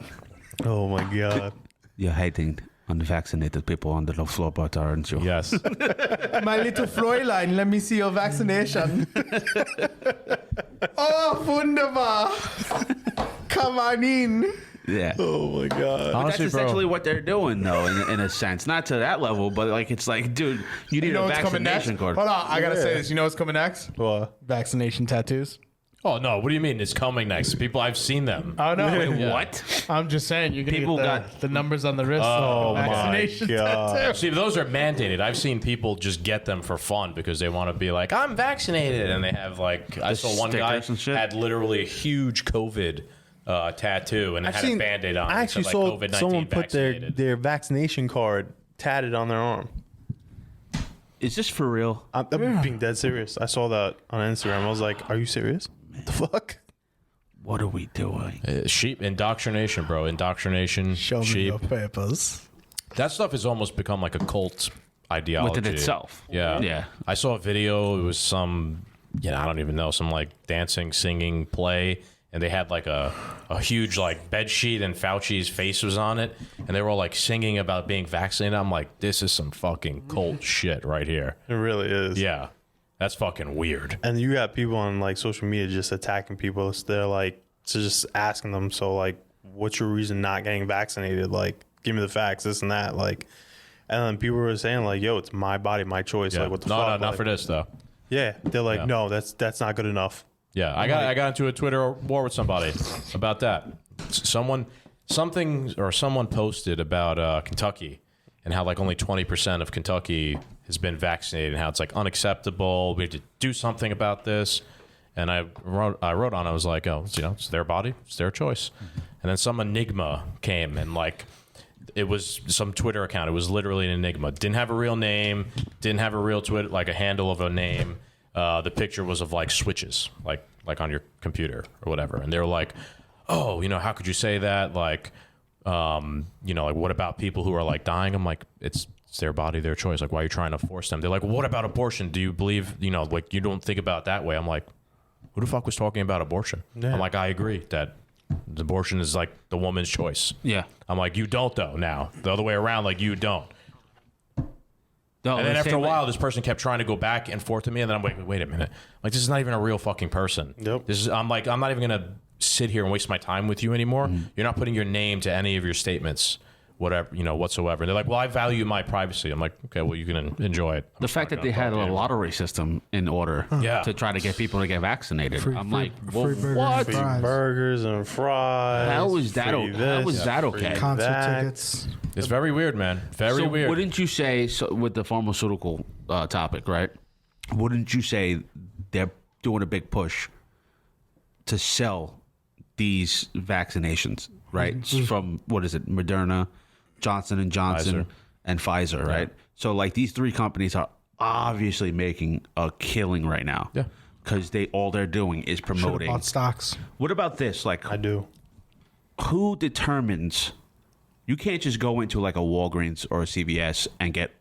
Oh my god. You're hating unvaccinated people under the floor, but aren't you? Yes. My little Fräulein, let me see your vaccination. Oh, wunderbar. Come on in. Yeah. Oh my god. Honestly, That's bro, essentially what they're doing, though, in a sense. Not to that level, but like it's like, dude, you need You know a what's coming next? vaccination card. Hold on, I gotta say this. You know what's coming next? What? Vaccination tattoos. Oh no! What do you mean? It's coming next. People, I've seen them. Oh no! Yeah. What? I'm just saying you're gonna People get got- the numbers on the wrist. Oh, my vaccination God. tattoo. See, those are mandated. I've seen people just get them for fun because they want to be like, I'm vaccinated, and they have like I saw one guy stickers and shit? had literally a huge COVID tattoo and it had a Band-Aid on. I It said, actually like, saw COVID-19 someone put vaccinated. their vaccination card tatted on their arm. Is this for real? I'm being dead serious. I saw that on Instagram. I was like, "Are you serious? What the fuck?" What are we doing? Sheep indoctrination, bro. Indoctrination. Show me sheep. your papers. That stuff is almost become like a cult ideology Within itself. Yeah. Yeah. I saw a video. It was some, I don't even know, some like dancing, singing play. And they had like a huge like bed sheet and Fauci's face was on it. And they were all like singing about being vaccinated. I'm like, this is some fucking cult shit right here. It really is. Yeah. That's fucking weird. And you got people on like social media just attacking people. So they're like, just asking them. So like, what's your reason not getting vaccinated? Like, give me the facts, this and that. Like, and then people were saying like, yo, it's my body, my choice. Yeah. Like, what the no, fuck? no, not Like, for this though. Yeah, they're like, Yeah. no, that's not good enough. Yeah, I got into a Twitter war with somebody about that. Someone posted about Kentucky and how like only 20% of Kentucky has been vaccinated and how it's like unacceptable. We have to do something about this. And I wrote on. I was like, oh, it's their body, it's their choice. And then some enigma came and like it was some Twitter account. It was literally an enigma. Didn't have a real name. Didn't have a real Twitter like a handle of a name. The picture was of like switches, like on your computer or whatever. And they were like, oh, how could you say that? Like, like what about people who are like dying? I'm like, it's their body, their choice. Like, why are you trying to force them? They're like, well, what about abortion? Do you believe, like you don't think about it that way? I'm like, who the fuck was talking about abortion? Yeah. I'm like, I agree that abortion is like the woman's choice. Yeah. I'm like, you don't though now. The other way around, like you don't. No, And then the after a same way- while, this person kept trying to go back and forth to me, and then I'm like, wait a minute. Like, this is not even a real fucking person. Nope. I'm like, I'm not even going to sit here and waste my time with you anymore. Mm-hmm. You're not putting your name to any of your statements, whatever, whatsoever. And they're like, well, I value my privacy. I'm like, okay, well, you can enjoy it. The fact that they had a lottery system in order Yeah. to try to get people to get vaccinated. I'm like, well, free burgers what? and Free fries. burgers and fries. How is that? free How this, is that free okay? Concert that. tickets. It's very weird, man. Very So weird. wouldn't you say with the pharmaceutical topic, right? Wouldn't you say they're doing a big push to sell these vaccinations, right? From what is it, Moderna, Johnson and Johnson, Pfizer. and Pfizer, right? So like these three companies are obviously making a killing right now, Yeah. because all they're doing is Should've promoting. bought stocks. What about this? Like, I do. who determines? You can't just go into like a Walgreens or a CVS and get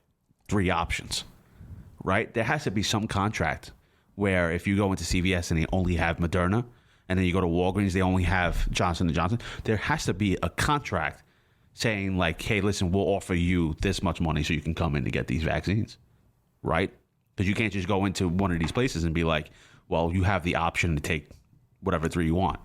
3 options, right? There has to be some contract where if you go into CVS and they only have Moderna, and then you go to Walgreens, they only have Johnson & Johnson. There has to be a contract saying like, hey, listen, we'll offer you this much money so you can come in to get these vaccines, right? Because you can't just go into one of these places and be like, well, you have the option to take whatever 3 you want.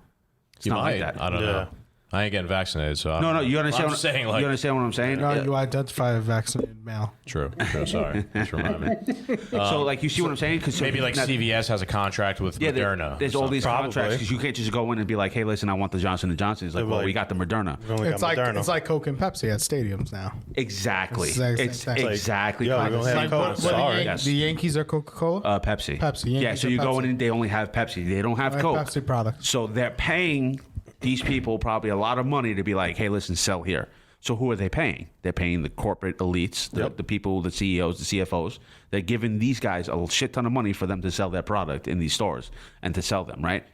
It's You not might. like that. I don't Yeah. know. I ain't getting vaccinated, so No, you understand? I'm saying, like, you understand what I'm saying? No, you identify a vaccinated male. True. Sorry. Just remind me. So, like, you see what I'm saying? Cause Maybe like CVS has a contract with Yeah, Moderna. there's or all these something. contracts because you can't just go in and be like, "Hey, listen, I want the Johnson and Johnson." It's like, They're well, like- we got the Moderna. We've only It's got like Moderna. Coke and Pepsi at stadiums now. Exactly. It's the exact It's same thing. exactly. Yo, we kind of don't have same. Coke. What Sorry. Yes. the Yankees are Coca-Cola. Pepsi. Pepsi, Yeah. Yankees So are you go Pepsi. in and they only have Pepsi. They don't have Right, Coke. Pepsi products. So they're paying these people probably a lot of money to be like, "Hey, listen, sell here." So who are they paying? They're paying the corporate elites, the people, the CEOs, the CFOs. They're giving these guys a shit ton of money for them to sell their product in these stores and to sell them, right?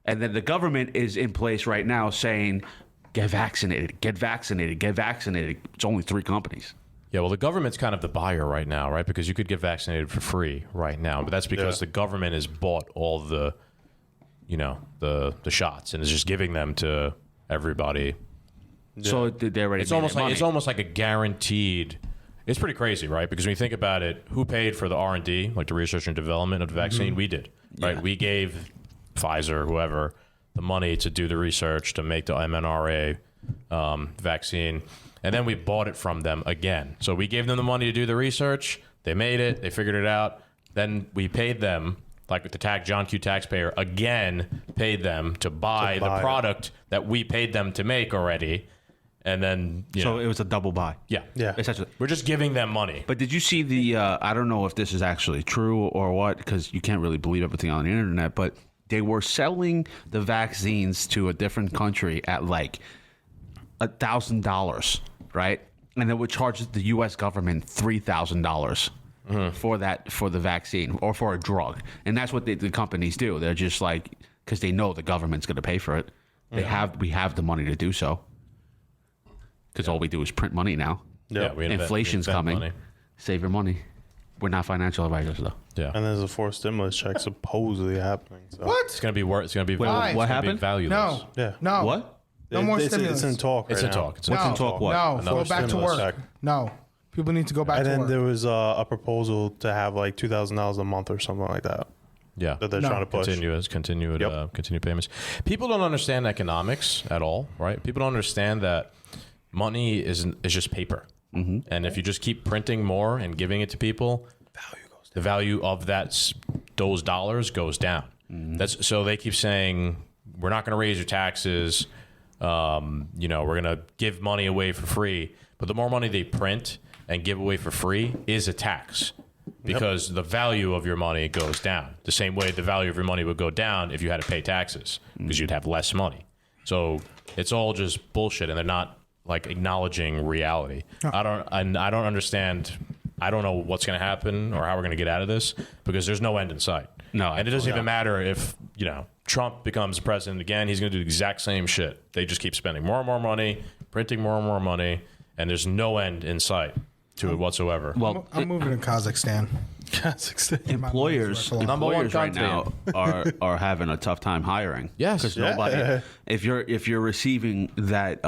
And then the government is in place right now saying, get vaccinated, get vaccinated, get vaccinated. It's only 3 companies. Yeah, well, the government's kind of the buyer right now, right? Because you could get vaccinated for free right now, but that's because Yeah. the government has bought all the, the shots and is just giving them to everybody. So they're ready. It's almost like a guaranteed. It's pretty crazy, right? Because when you think about it, who paid for the R&D, like the research and development of the vaccine? We did, right? Yeah. We gave Pfizer, whoever, the money to do the research to make the mRNA vaccine. And then we bought it from them again. So we gave them the money to do the research. They made it. They figured it out. Then we paid them, like the John Q taxpayer, again paid them to buy the product that we paid them to make already. And then, So it was a double buy. Yeah. Essentially. We're just giving them money. But did you see the, I don't know if this is actually true or what, because you can't really believe everything on the internet, but they were selling the vaccines to a different country at like $1,000, right? And they would charge the U.S. government $3,000 for the vaccine or for a drug. And that's what the companies do. They're just like, because they know the government's going to pay for it. We have the money to do so. Because all we do is print money now. Yeah, Inflation's coming. money. Save your money. We're not financial advisors, though. Yeah. And there's a fourth stimulus check supposedly happening. So. What? It's going to be worth. It's going to be. Why? It's What gonna be happened? valueless. No. Yeah. No. What? No more It's stimulus. in talk right It's in now. talk. It's What's no. in talk? What? No. Another Go back to stimulus work. check. No. People need to go back And to then work. there was a proposal to have like $2,000 a month or something like that Yeah. that they're No. trying to push. Continue payments. People don't understand economics at all, right? People don't understand that money is just paper, and if you just keep printing more and giving it to people, the value of those dollars goes down. That's so they keep saying we're not going to raise your taxes. We're going to give money away for free, but the more money they print and give away for free is a tax. Because the value of your money goes down. The same way the value of your money would go down if you had to pay taxes, because you'd have less money. So it's all just bullshit, and they're not like acknowledging reality. I don't understand. I don't know what's going to happen or how we're going to get out of this, because there's no end in sight. No, and it doesn't even matter if Trump becomes president again. He's going to do the exact same shit. They just keep spending more and more money, printing more and more money, and there's no end in sight to it whatsoever. Well, I'm moving to Kazakhstan. employers Number one right now country. are having a tough time hiring. Yes. because nobody. If you're receiving that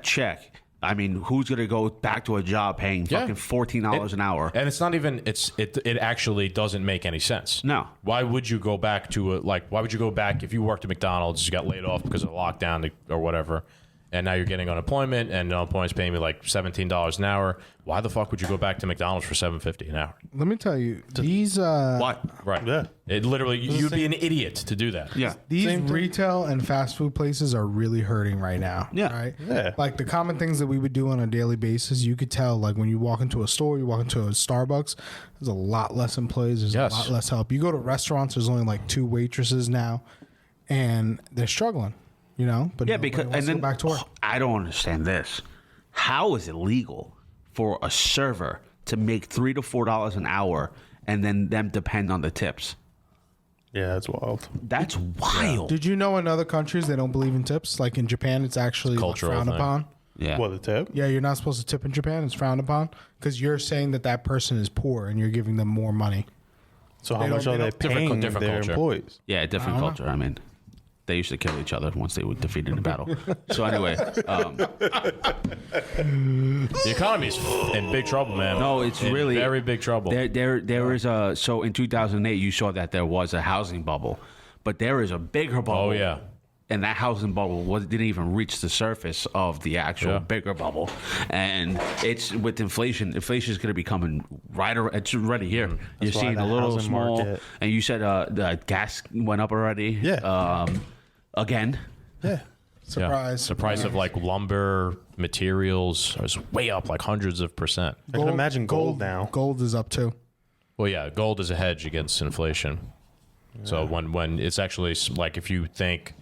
check, I mean, who's going to go back to a job paying fucking $14 an hour? And it's not even. It actually doesn't make any sense. No. Why would you go back to why would you go back if you worked at McDonald's, you got laid off because of the lockdown or whatever, and now you're getting unemployment, and unemployment's paying me like $17 an hour? Why the fuck would you go back to McDonald's for $7.50 an hour? Let me tell you, these What? Right. Yeah. It literally, you'd be an idiot to do that. Yeah. these retail and fast food places are really hurting right now. Yeah. Right. Yeah. Like the common things that we would do on a daily basis, you could tell. Like when you walk into a store, you walk into a Starbucks, there's a lot less employees. There's Yes. a lot less help. You go to restaurants, there's only like 2 waitresses now, and they're struggling. But Yeah, nobody because wants to go back to work. I don't understand this. How is it legal for a server to make $3 to $4 an hour and then them depend on the tips? Yeah, it's wild. That's wild. Did you know in other countries they don't believe in tips? Like in Japan, it's actually cultural frowned thing. upon. Yeah. What, the tip? Yeah, you're not supposed to tip in Japan. It's frowned upon because you're saying that person is poor and you're giving them more money. So how They much don't- are they they don't- paying different their culture. employees? Yeah, different culture. I mean, they used to kill each other once they were defeated in battle. So anyway, The economy's in big trouble, man. no, it's In really very big trouble. There is a so in 2008 you saw that there was a housing bubble, but there is a bigger bubble. Oh, yeah. And that housing bubble didn't even reach the surface of the actual Yeah. bigger bubble, and it's with inflation. Inflation is going to be coming it's already here. You're why seeing the a little housing small, market- and you said the gas went up already. Yeah. Again. Yeah. Surprise. The price of like lumber materials is way up, like hundreds of percent. I can imagine gold now. Gold is up too. Well, yeah, gold is a hedge against inflation. So when it's actually like, if you think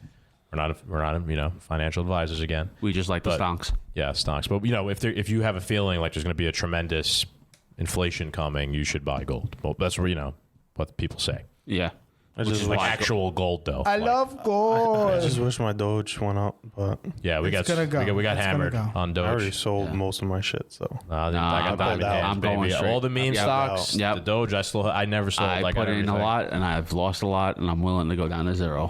we're not financial advisors again. We just like the stocks. Yeah, stocks. But if you have a feeling like there's going to be a tremendous inflation coming, you should buy gold. Well, that's where what people say. Yeah. I just Like wish, actual gold, though. I love gold. I just wish my Doge went up, but Yeah, we It's got gonna go. we got It's hammered gonna go. on I already Doge. sold most of my shit. So I Nah, got diamond I'm hands, going baby. straight. All the meme Yep. stocks, Yep. the Doge. I never sold. I like put in everything. a lot and I've lost a lot and I'm willing to go down to zero.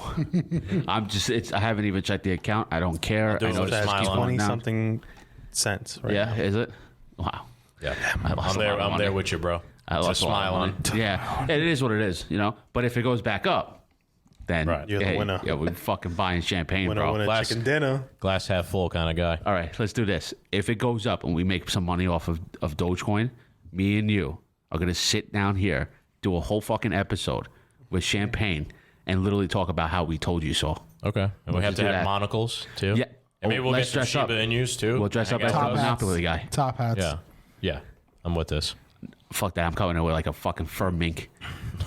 I haven't even checked the account. I don't care. I Doge know was it's smile keeps on going 20 down. something cents. Right Yeah, now. is it? Wow. Yeah, I lost I'm a there. lot of I'm money. there with you, bro. I Just lost a lot smile of on. money. Yeah, it is what it is, But if it goes back up, then Right. You're the winner. Yeah, we're fucking buying champagne, bro. Winner chicken dinner. Glass half full kind of guy. All right, let's do this. If it goes up and we make some money off of Dogecoin, me and you are going to sit down here, do a whole fucking episode with champagne, and literally talk about how we told you so. Okay. And we have to do have that. monocles too. Yeah. And maybe we'll get let's some dress up. Shiba Inus too. We'll dress up Hang as out the with those. Monopoly guy. Top hats. Yeah. Yeah. I'm with this. Fuck that. I'm coming in with like a fucking fur mink.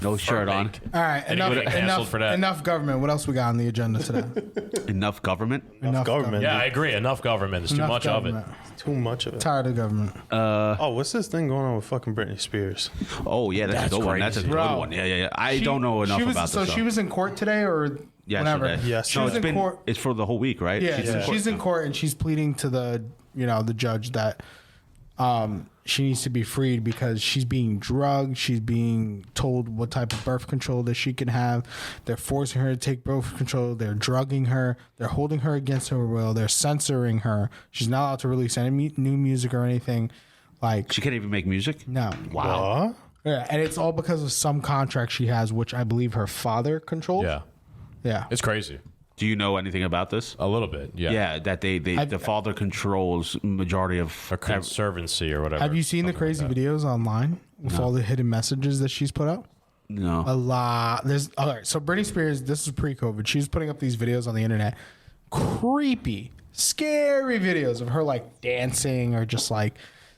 No shirt on. mink. All right, And he would've canceled for that. enough government. What else we got on the agenda today? Enough government. Enough government. Yeah, I agree. Enough government. There's too Enough much government. of it. Too much of it. Tired of government. Oh, what's this thing going on with fucking Britney Spears? Oh, yeah, that's a good one. That's a crazy. good Bro. one. Yeah. I don't know enough she was, about so this. she was in court today or whenever? yesterday. Yes. She No, was it's in been. court. It's for the whole week, right? Yeah, in court she's in court and she's pleading to the judge that she needs to be freed because she's being drugged. She's being told what type of birth control that she can have. They're forcing her to take birth control. They're drugging her. They're holding her against her will. They're censoring her. She's not allowed to release any new music or anything. Like, She can't even make music. no. Wow. What? Yeah, and it's all because of some contract she has, which I believe her father controls. Yeah. Yeah. It's crazy. Do you know anything about this? A little bit. Yeah. Yeah, that the father controls majority of. Or conservancy or whatever. Have you seen the crazy videos online with all the hidden messages that she's put up? No. A lot. There's all right. So Britney Spears, this is pre-COVID. She was putting up these videos on the internet, creepy, scary videos of her like dancing or just like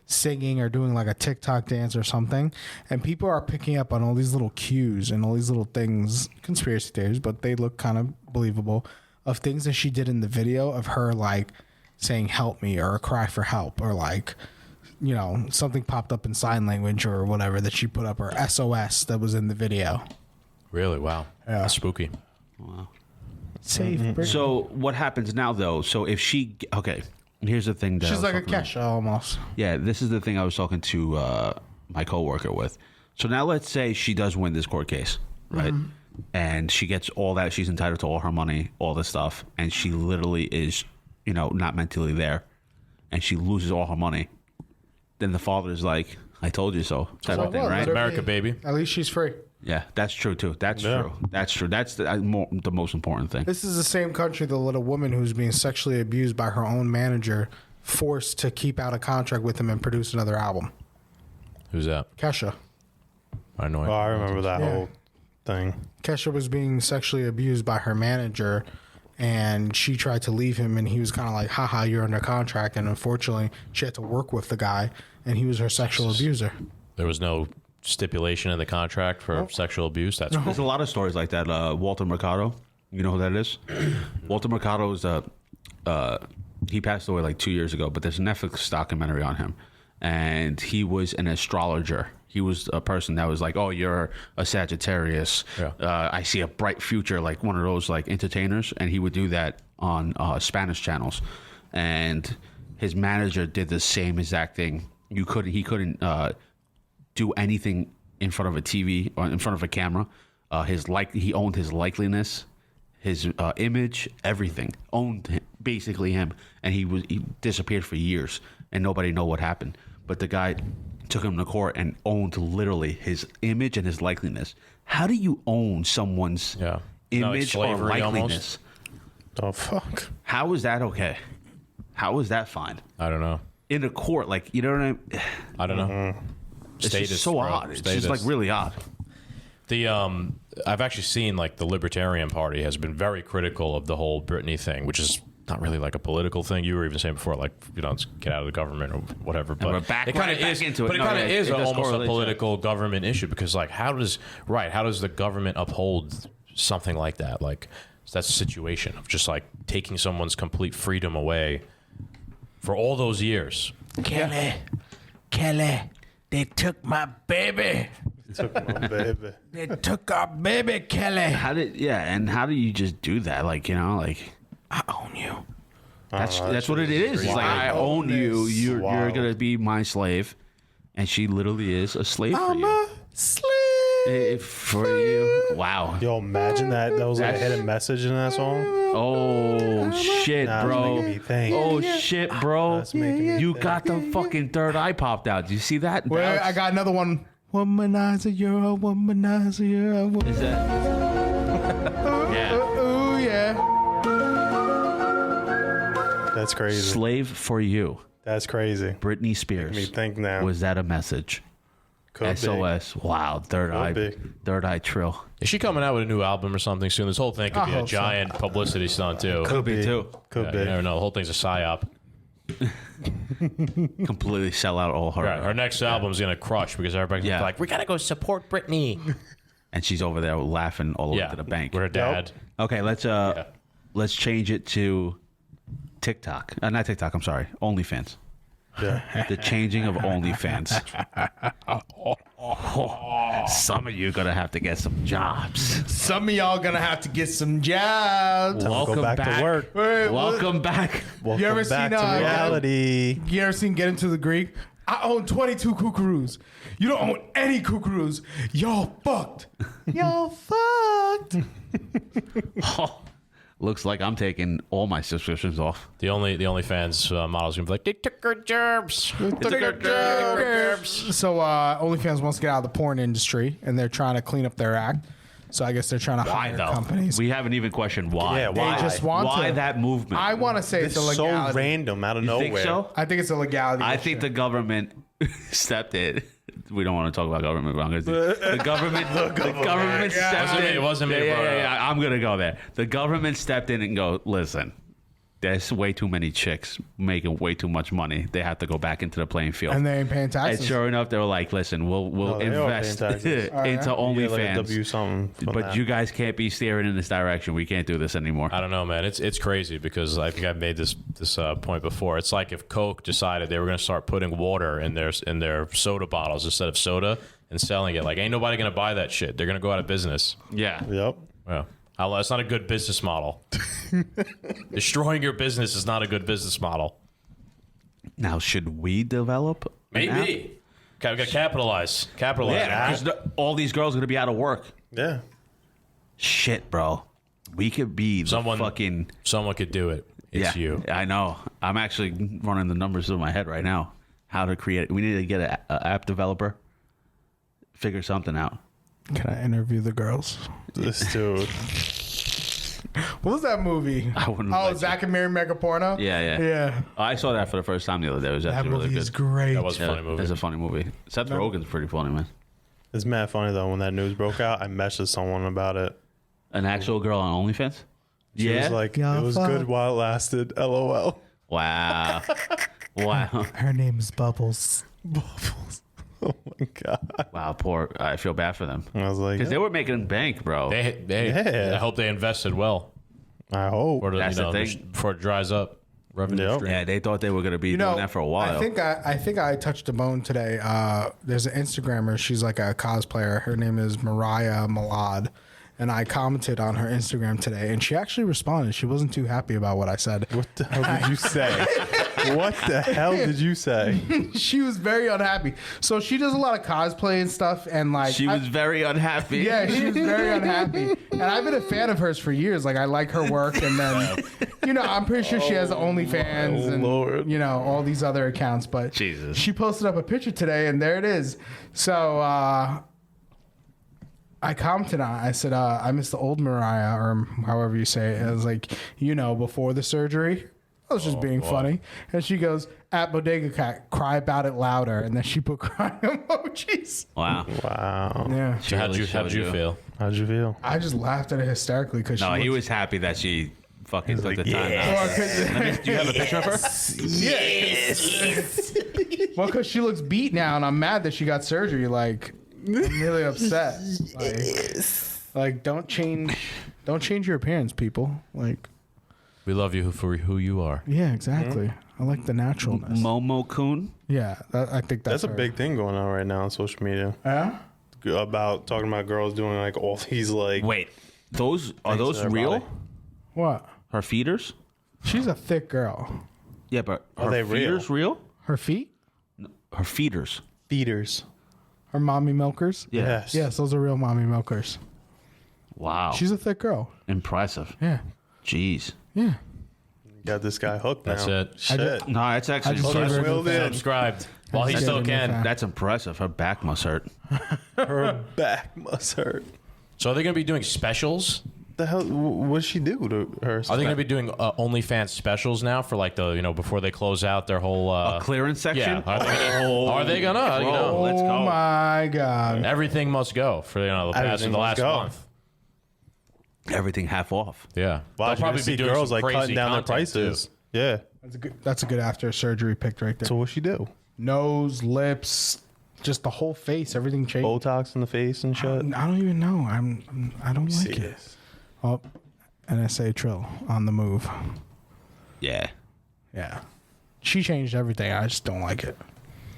singing or doing like a TikTok dance or something. And people are picking up on all these little cues and all these little things, conspiracy theories, but they look kind of believable, of things that she did in the video of her like saying "help me" or a cry for help or like, something popped up in sign language or whatever that she put up, or SOS that was in the video. Really? Wow. Yeah. That's spooky. Save Britney. So what happens now though? So if she here's the thing that She's I was like a talking about. Kesha almost. Yeah, this is the thing I was talking to my coworker with. So now let's say she does win this court case, right? And she gets all that, she's entitled to all her money, all this stuff, and she literally is, not mentally there, and she loses all her money. Then the father's like, "I told you so," type of thing, well, right? let her America, be. baby. At least she's free. Yeah, that's true too. That's Yeah. true. That's true. That's the most important thing. This is the same country that let a woman who's being sexually abused by her own manager forced to keep out a contract with him and produce another album. Who's that? Kesha. I know. Oh, I remember that Yeah. whole thing. Kesha was being sexually abused by her manager, and she tried to leave him, and he was kind of like, haha, you're under contract. And unfortunately, she had to work with the guy, and he was her sexual abuser. There was no stipulation in the contract for sexual abuse. That's There's a lot of stories like that. Walter Mercado, you know who that is? Walter Mercado is he passed away like 2 years ago, but there's a Netflix documentary on him, and he was an astrologer. He was a person that was like, "Oh, you're a Sagittarius. Yeah. I see a bright future," like one of those like entertainers, and he would do that on Spanish channels. And his manager did the same exact thing. He couldn't do anything in front of a TV or in front of a camera. He owned his likeliness, his image, everything. Owned basically him, and he disappeared for years, and nobody know what happened. But the guy took him to court and owned literally his image and his likeliness. How do you own someone's Yeah. No, like image or slavery likeliness? Oh fuck. How is that okay? How is that fine? I don't know. In a court, like, you know what I mean? I don't know. It's Status, just so bro. odd. It's Status. just like really odd. The I've actually seen like the Libertarian Party has been very critical of the whole Britney thing, which is not really like a political thing. You were even saying before, like, let's get out of the government or whatever. But we're back- it kind right of back is. into it. But it No, kind of yeah, is it does almost a correlate, political government issue because, like, how does the government uphold something like that? Like, that's a situation of just like taking someone's complete freedom away for all those years. Kelly, they took my baby. Baby. They took our baby, Kelly. How do you just do that? Like, like I own you. that's what it is. It's like, I own you. You're gonna be my slave, and she literally is a slave for I'm you. a slave. For you. Wow. Yo, imagine that was like a hidden message in that song. Oh shit, Nah, it's bro. making me think. Oh shit, bro. That's making me You think. got the fucking third eye popped out. Do you see that? Wait, I got another one. Womanizer, you're a womanizer, you're a womanizer. Is that? That's crazy. Slave for you. That's crazy. Britney Spears. Make me think now. Was that a message? Could SOS. Wow. Third eye trill. Is she coming out with a new album or something soon? This whole thing could be a giant publicity stunt too. Could be too. Could be. You never know. The whole thing's a psyop. Completely sell out all her. Right. Her next album's gonna crush because everybody's Yeah. like, we gotta go support Britney. And she's over there laughing all the way to the bank. With her dad. Okay, let's change it to TikTok. Not TikTok, I'm sorry. OnlyFans. Yeah. The changing of OnlyFans. Some of you gonna have to get some jobs. Some of y'all gonna have to get some jobs. Welcome Go back to work. Wait, Welcome back. Welcome ever back seen, to reality. You ever seen Get Into the Greek? I own 22 kookaroos. You don't own any kookaroos. Y'all fucked. Y'all fucked. Looks like I'm taking all my subscriptions off. The OnlyFans model's gonna be like, they took her gerbs. They took her gerbs. So OnlyFans wants to get out of the porn industry, and they're trying to clean up their act. So I guess they're trying to Why hire though? companies. We haven't even questioned why. Yeah, why? They just want Why to. that movement? I want to say it's It's a so legality. random out of You nowhere. think so? I think it's a legality. I think the government stepped in. We don't want to talk about government, but I'm gonna do the government. the government stepped Wasn't me, in. it wasn't me, bro. Yeah, I'm gonna go there. The government stepped in and go, listen. There's way too many chicks making way too much money. They have to go back into the playing field. and they ain't paying taxes. And sure enough, they were like, "Listen, we'll No, they are invest paying taxes. into You get like a OnlyFans, W something from but that. you guys can't be steering in this direction. We can't do this anymore." I don't know, man. It's crazy because I think I've made this point before. It's like if Coke decided they were going to start putting water in their soda bottles instead of soda and selling it. Like, ain't nobody going to buy that shit. They're going to go out of business. Yeah, Yep. Yeah. That's not a good business model. Destroying your business is not a good business model. Now, should we develop? an app? Maybe. Okay, we got to capitalize. Capitalize. Yeah, because all these girls are gonna be out of work. Yeah. Shit, bro. We could be the fucking. Someone could do it. It's you. I know. I'm actually running the numbers in my head right now. How to create it? We need to get an app developer. Figure something out. Can I interview the girls? This dude. What was that movie? I wouldn't Oh, like Zack and Mary Mega Porno? Yeah. Yeah. I saw that for the first time the other day. It was That actually movie really is good. great. That was a funny movie. It's a funny movie. Seth Rogen's pretty funny, man. It's mad funny though. When that news broke out, I messaged someone about it. An actual girl on OnlyFans? She was like, Yeah, it was fuck. good while it lasted. LOL. Wow. Wow. Her name's Bubbles. Oh my god. Wow, poor. I feel bad for them. I was like, Because they were making bank, bro. I hope they invested well. I hope. That's the thing. Before it dries up. Revenue Yep. stream. Yeah, they thought they were going to be doing that for a while. I think I touched a bone today. There's an Instagrammer. She's like a cosplayer. Her name is Mariah Malad. And I commented on her Instagram today, and she actually responded. She wasn't too happy about what I said. What the hell did you say? What the hell did you say? She was very unhappy. So she does a lot of cosplay and stuff, and like She was very unhappy. yeah, she was very unhappy. And I've been a fan of hers for years. Like I like her work, and then I'm pretty sure she has OnlyFans and Lord. all these other accounts. But Jesus. she posted up a picture today, and there it is. So I commented on it. I said, I miss the old Mariah, or however you say it. I was like, before the surgery. I was just being funny. And she goes, at Bodega Cat, cry about it louder. And then she put crying emojis. Wow. Wow. Yeah. So how'd you feel? How'd you feel? I just laughed at it hysterically because No, he was happy that she fucking took the time out. Do you have a picture of her? Yes. Well, because she looks beat now, and I'm mad that she got surgery. Like, I'm really upset. Like, don't change your appearance, people. Like, We love you for who you are. yeah, exactly. I like the naturalness. Momo Kun? Yeah, I think That's a her. big thing going on right now on social media. Yeah. About talking about girls doing like all these like. Wait, those are Thanks those to their real? body. What? Her feeders? She's a thick girl. Yeah, but Are her they real? feeders real? Her feet? Her feeders. Feeders. Her mommy milkers? Yeah. Yes. Yes, those are real mommy milkers. Wow. She's a thick girl. impressive. Yeah. Jeez. Yeah. Got this guy hooked now. That's it. Shit. No, that's actually just gave her impressive. a new Willed in. fan. Subscribed. While he That's still it. can. That's impressive. Her back must hurt. Her back must hurt. So are they going to be doing specials The hell? What did she do to her? Are they going to be doing OnlyFans specials now for like the before they close out their whole clearance section? Yeah. Are they gonna? Let's go. Oh my God! Everything must go for the Everything last must go. month. Everything half off. Yeah, Wow, they'll probably be doing girls some like crazy cutting down their content, prices. too. Yeah. That's a good after surgery pic right there. So what she do? Nose, lips, just the whole face, everything changed. Botox in the face and shit. I don't even know. I don't like it. This. Oh, NSA Trill on the move. Yeah. Yeah, she changed everything. I just don't like it.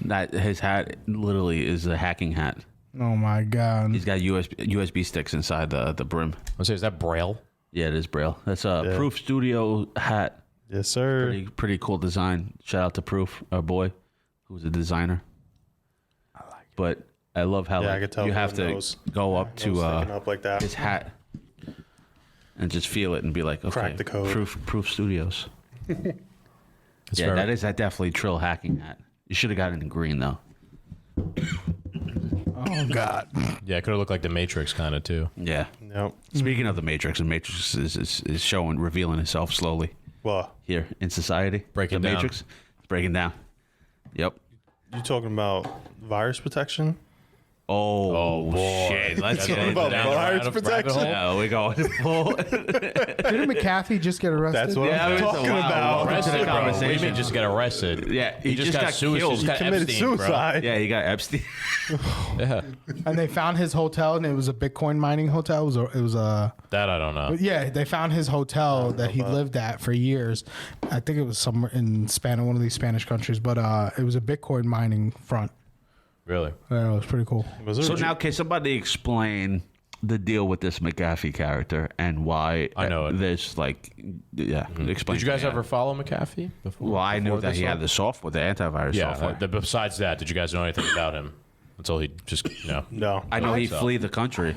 That his hat literally is a hacking hat. Oh my God! He's got USB sticks inside the brim. Let's say, is that Braille? Yeah, it is Braille. That's a Proof Studio hat. Yes, sir. Pretty cool design. Shout out to Proof, our boy, who's a designer. I like it. But I love how I could tell you have from the to nose. go up to Sticking up like that. his hat and just feel it and be like, okay, Crack the code. Proof Studios. Very- that is that definitely Trill hacking hat. You should have gotten it in green though. Oh God! Yeah, it could have looked like the Matrix kind of too. Yeah. Nope. Speaking of the Matrix, is showing, revealing itself slowly Well, here in society. Breaking the down. Matrix, it's breaking down. Yep. you talking about virus protection? Oh, boy. shit! Let's get into about that. virus Rabbit protection. hole. No, we're going full. Didn't McAfee just get arrested? That's what Yeah, I'm it's a talking wow. about. Welcome to the Arrested, bro. What do you conversation. mean just get arrested? Yeah, he just got killed. He just got Committed Epstein, bro. suicide. Yeah, he got Epstein. Yeah, And they found his hotel, and it was a Bitcoin mining hotel. It was a that I don't know. yeah. They found his hotel that he lived at for years. I think it was somewhere in one of these Spanish countries, but it was a Bitcoin mining front. Really? Yeah, it was pretty cool. Was there So a- now, can somebody explain the deal with this McAfee character and why I know it. there's like, explain. Did you guys to me. ever follow McAfee before? Well, I knew before that this he all- had the software, the antivirus Yeah. software. Besides that, did you guys know anything about him until he just No. I know he so. fled the country.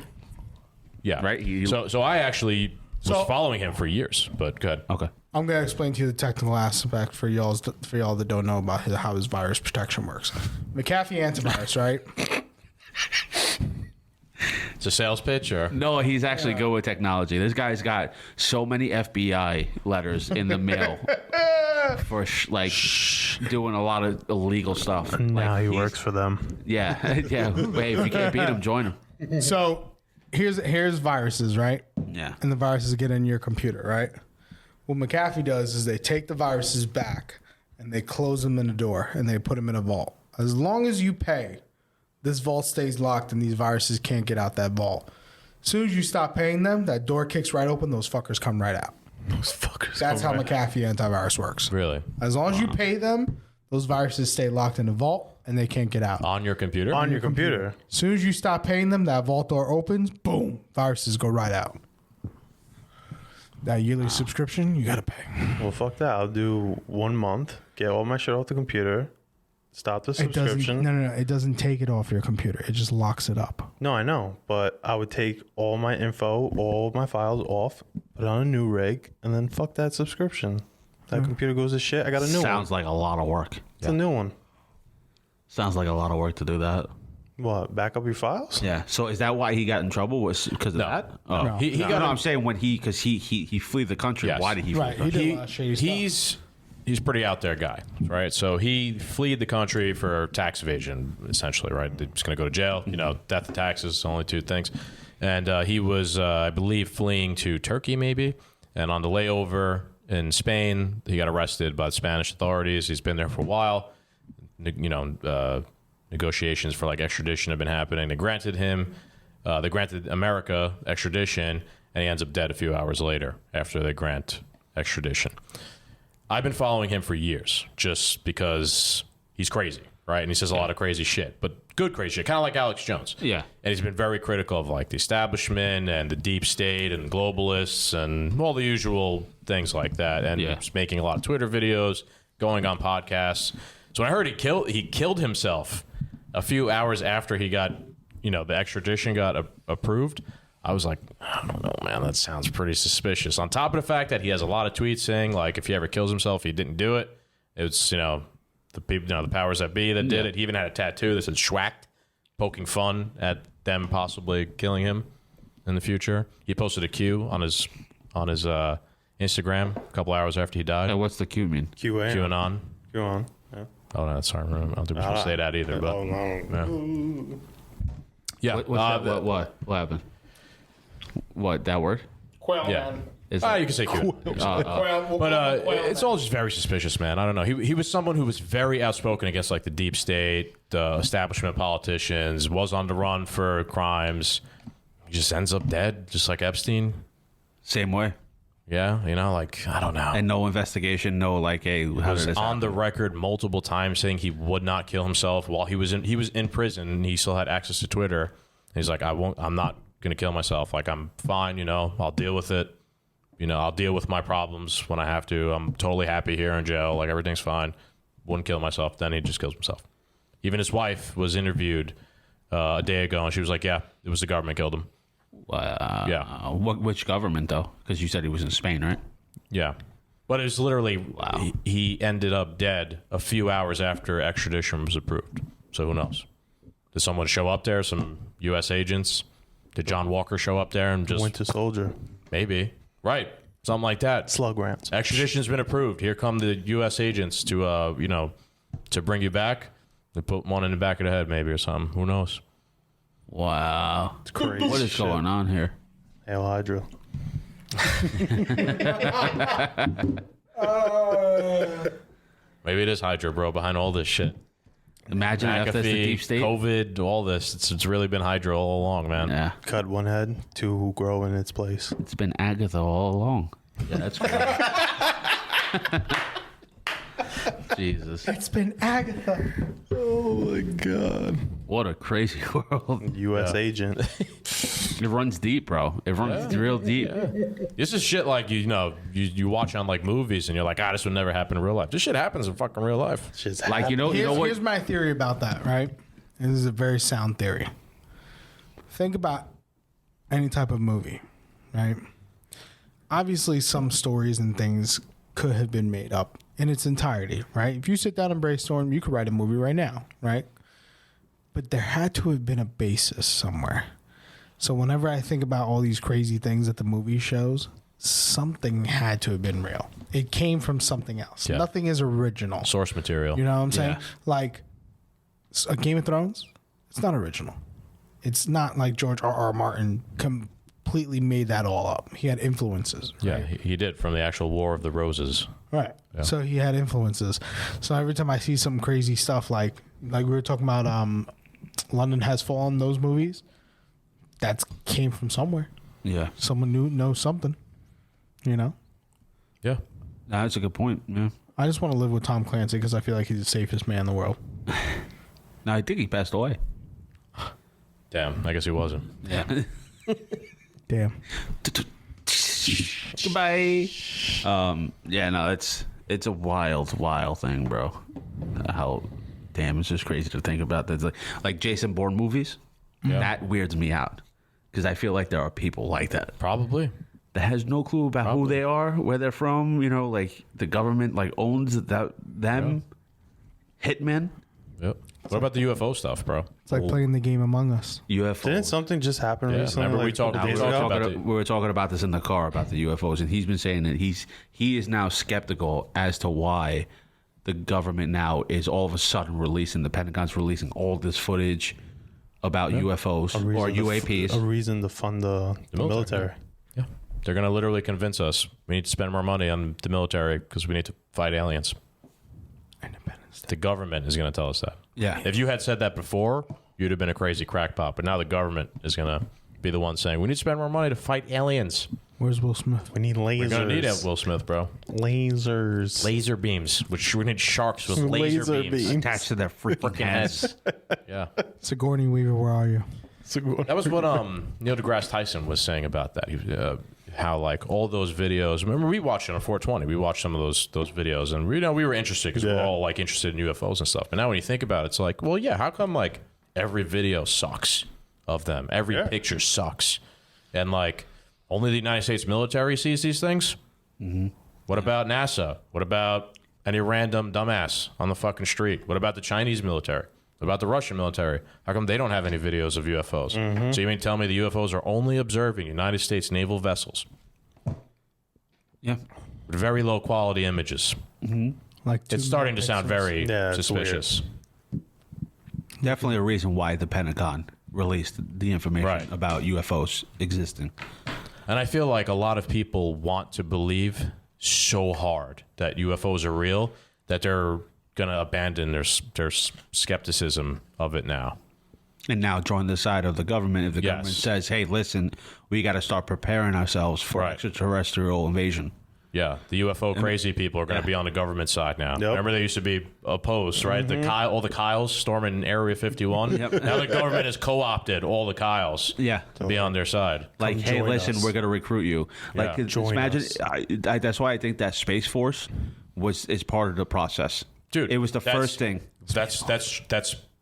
Yeah. Right? He- So I actually was So- following him for years, but good. Okay. I'm gonna explain to you the technical aspect for y'all that don't know about how his virus protection works. McAfee antivirus, right? It's a sales pitch, or No, he's actually good with technology. This guy's got so many FBI letters in the mail for doing a lot of illegal stuff. Now Like, he he's- works for them. Yeah, yeah. Hey, if you can't beat him, join him. So here's viruses, right? Yeah. And the viruses get in your computer, right? What McAfee does is they take the viruses back and they close them in a door and they put them in a vault. As long as you pay, this vault stays locked and these viruses can't get out that vault. As soon as you stop paying them, that door kicks right open. Those fuckers come right out. Those fuckers. That's how McAfee antivirus works. really As long as you pay them, those viruses stay locked in a vault and they can't get out. on your computer? On your computer. As soon as you stop paying them, that vault door opens, boom, viruses go right out. That yearly subscription, you gotta pay. Well, fuck that. I'll do 1 month, get all my shit off the computer, stop the It doesn't. subscription. No. It doesn't take it off your computer. It just locks it up. No, I know, but I would take all my info, all my files off, put it on a new rig, and then fuck that subscription. That computer goes to shit. I got a new one. Sounds like a lot of work. It's a new one. Sounds like a lot of work to do that. What? Back up your files? Yeah. So is that why he got in trouble? Was because of that? Oh, No. He no, got. I'm saying when he fled the country. Yes. Why did he flee? Right. the He country? did a lot of shady stuff. He's pretty out there guy, right? So he fled the country for tax evasion, essentially, right? He's going to go to jail. You know, death and taxes, only two things. And he was, I believe, fleeing to Turkey, maybe. And on the layover in Spain, he got arrested by the Spanish authorities. He's been there for a while. Negotiations for like extradition have been happening. They granted America extradition, and he ends up dead a few hours later after they grant extradition. I've been following him for years just because he's crazy, right? And he says a lot of crazy shit, but good crazy shit, kind of like Alex Jones. Yeah. And he's been very critical of like the establishment and the deep state and globalists and all the usual things like that. And Yeah. he's making a lot of Twitter videos, going on podcasts. So when I heard he killed himself a few hours after he got, the extradition got approved, I was like, I don't know, man, that sounds pretty suspicious. On top of the fact that he has a lot of tweets saying, like, if he ever kills himself, he didn't do it. It's, the people, the powers that be that did it. He even had a tattoo that said schwacked, poking fun at them possibly killing him. in the future. He posted a Q on his Instagram a couple hours after he died. Hey, what's the Q mean? QAnon. QAnon. Yeah. Oh, no, sorry. I don't think we're supposed to say that either. But Oh, no. yeah. What happened? What, that word? Yeah. Is You can say Q. But it's all just very suspicious, man. I don't know. He was someone who was very outspoken against like the deep state, the establishment politicians, was on the run for crimes. He just ends up dead, just like Epstein. Same way. Yeah, like, I don't know. And no investigation, no like, hey, how was did this on happen? the record multiple times saying he would not kill himself while he was in prison, and he still had access to Twitter. And he's like, I'm not gonna kill myself. Like, I'm fine, I'll deal with it. I'll deal with my problems when I have to. I'm totally happy here in jail. Like, everything's fine. Wouldn't kill myself. Then he just kills himself. Even his wife was interviewed a day ago, and she was like, yeah, it was the government killed him. Yeah. Which government, though? Because you said he was in Spain, right? Yeah. But it was literally, he ended up dead a few hours after extradition was approved. So who knows? Did someone show up there? Some U.S. agents? Did John Walker show up there and just... Winter Soldier. Maybe. Right. Something like that. Slug rounds. Extradition's been approved. Here come the U.S. agents to, to bring you back. They put one in the back of the head maybe or something. Who knows? Wow. It's crazy. What is going on here? Hail Hydra. Maybe it is Hydra, bro, behind all this shit. Imagine if that's the McAfee, deep state. COVID, all this. It's really been Hydra all along, man. Yeah. Cut one head, two who grow in its place. It's been Agatha all along. Yeah, that's great. Jesus. It's been Agatha. Oh my God. What a crazy world. U.S. agent. It runs deep, bro. It runs real deep. This is shit like, you watch on like movies and you're like, this would never happen in real life. This shit happens in fucking real life. Just Like, you know what? Here's my theory about that, right? This is a very sound theory. Think about any type of movie, right? Obviously, some stories and things could have been made up in its entirety, right? If you sit down and brainstorm, you could write a movie right now, right? But there had to have been a basis somewhere. So whenever I think about all these crazy things that the movie shows, something had to have been real. It came from something else. Yeah. Nothing is original. Source material. You know what I'm saying? Yeah. Like a Game of Thrones, it's not original. It's not like George R.R. Martin completely made that all up. He had influences. Yeah, Right? he did from the actual War of the Roses. Right. Yeah. So he had influences. So every time I see some crazy stuff like we were talking about London Has Fallen, those movies, that came from somewhere. Yeah. Someone knows something. Yeah. That's a good point. Yeah. I just want to live with Tom Clancy because I feel like he's the safest man in the world. No, I think he passed away. Damn, I guess he wasn't. Yeah. Damn. Goodbye. Yeah, no, it's a wild thing, bro. It's just crazy to think about that. Like Jason Bourne movies, that weirds me out because I feel like there are people like that Probably. that has no clue about who they are, where they're from. Like the government owns them. Hitmen, Yep. What about the UFO stuff, bro? It's like playing the game Among Us. UFOs. Didn't something just happen Yeah, recently? remember we like, a couple talked days about ago? we were talking about this in the car about the UFOs, and he's been saying that he is now skeptical as to why the government now is all of a sudden releasing, the Pentagon's releasing all this footage about UFOs or UAPs. A reason to fund the military. Yeah. They're going to literally convince us we need to spend more money on the military because we need to fight aliens. Independence Day. The government is going to tell us that. Yeah. If you had said that before, you'd have been a crazy crackpot. But now the government is going to be the one saying, we need to spend more money to fight aliens. Where's Will Smith? We need lasers. We're going to need it, Will Smith, bro. Lasers. Laser beams. Which we need sharks with laser beams. Attached to their freaking heads. Yeah. Sigourney Weaver, where are you? That was what Neil deGrasse Tyson was saying about that. How all those videos. Remember, we watched it on 420. We watched some of those videos, and we were interested because we were all interested in UFOs and stuff. But now when you think about it, it's like, well, yeah, how come every video sucks of them? Every picture sucks, and only the United States military sees these things. Mm-hmm. What about NASA? What about any random dumbass on the fucking street? What about the Chinese military? about the Russian military. How come they don't have any videos of UFOs? So you mean tell me the UFOs are only observing United States naval vessels? Yeah. With very low quality images. Like It's starting to sound very Yeah, it's suspicious. Definitely a reason why the Pentagon released the information Right. about UFOs existing. And I feel like a lot of people want to believe so hard that UFOs are real that they're going to abandon their skepticism of it now. And now join the side of the government if the Yes. government says, hey, listen, we got to start preparing ourselves for Right. extraterrestrial invasion. Yeah, the UFO crazy people are going to be on the government side now. Remember, they used to be opposed, right? All the Kyles storming Area 51. Now the government has co-opted all the Kyles to be on their side. Like, hey, join listen, us. we're going to recruit you. Like, Yeah. just imagine. That's why I think that Space Force is part of the process. Dude, it was the first thing.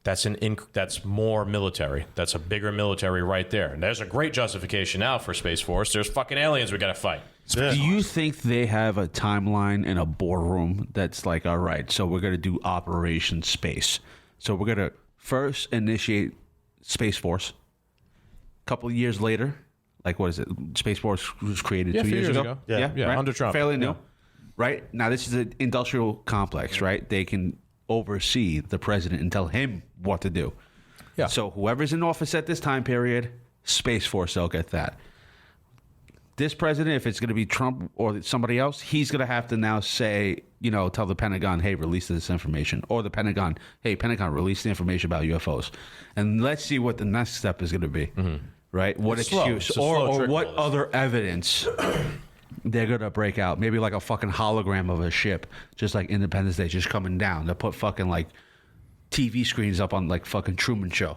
That's more military. That's a bigger military right there. And there's a great justification now for Space Force. There's fucking aliens we got to fight. Yeah. Do you think they have a timeline in a boardroom that's like, all right, so we're going to do Operation Space. So we're going to first initiate Space Force. A couple of years later, like, what is it? Space Force was created Yeah, 2 a few years years ago. ago. Yeah. Yeah, under Trump. Fairly new. Yeah. Right? Now, this is an industrial complex, right? They can oversee the president and tell him what to do. Yeah. So whoever's in office at this time period, Space Force, they'll get that. This president, if it's going to be Trump or somebody else, he's going to have to now say, tell the Pentagon, hey, release this information. Or the Pentagon, hey, Pentagon, release the information about UFOs. And let's see what the next step is going to be. Right? What It's slow. excuse It's a or slow trickle, what this. other evidence they're going to break out. Maybe like a fucking hologram of a ship, just like Independence Day, just coming down. They'll put fucking like TV screens up on like fucking Truman Show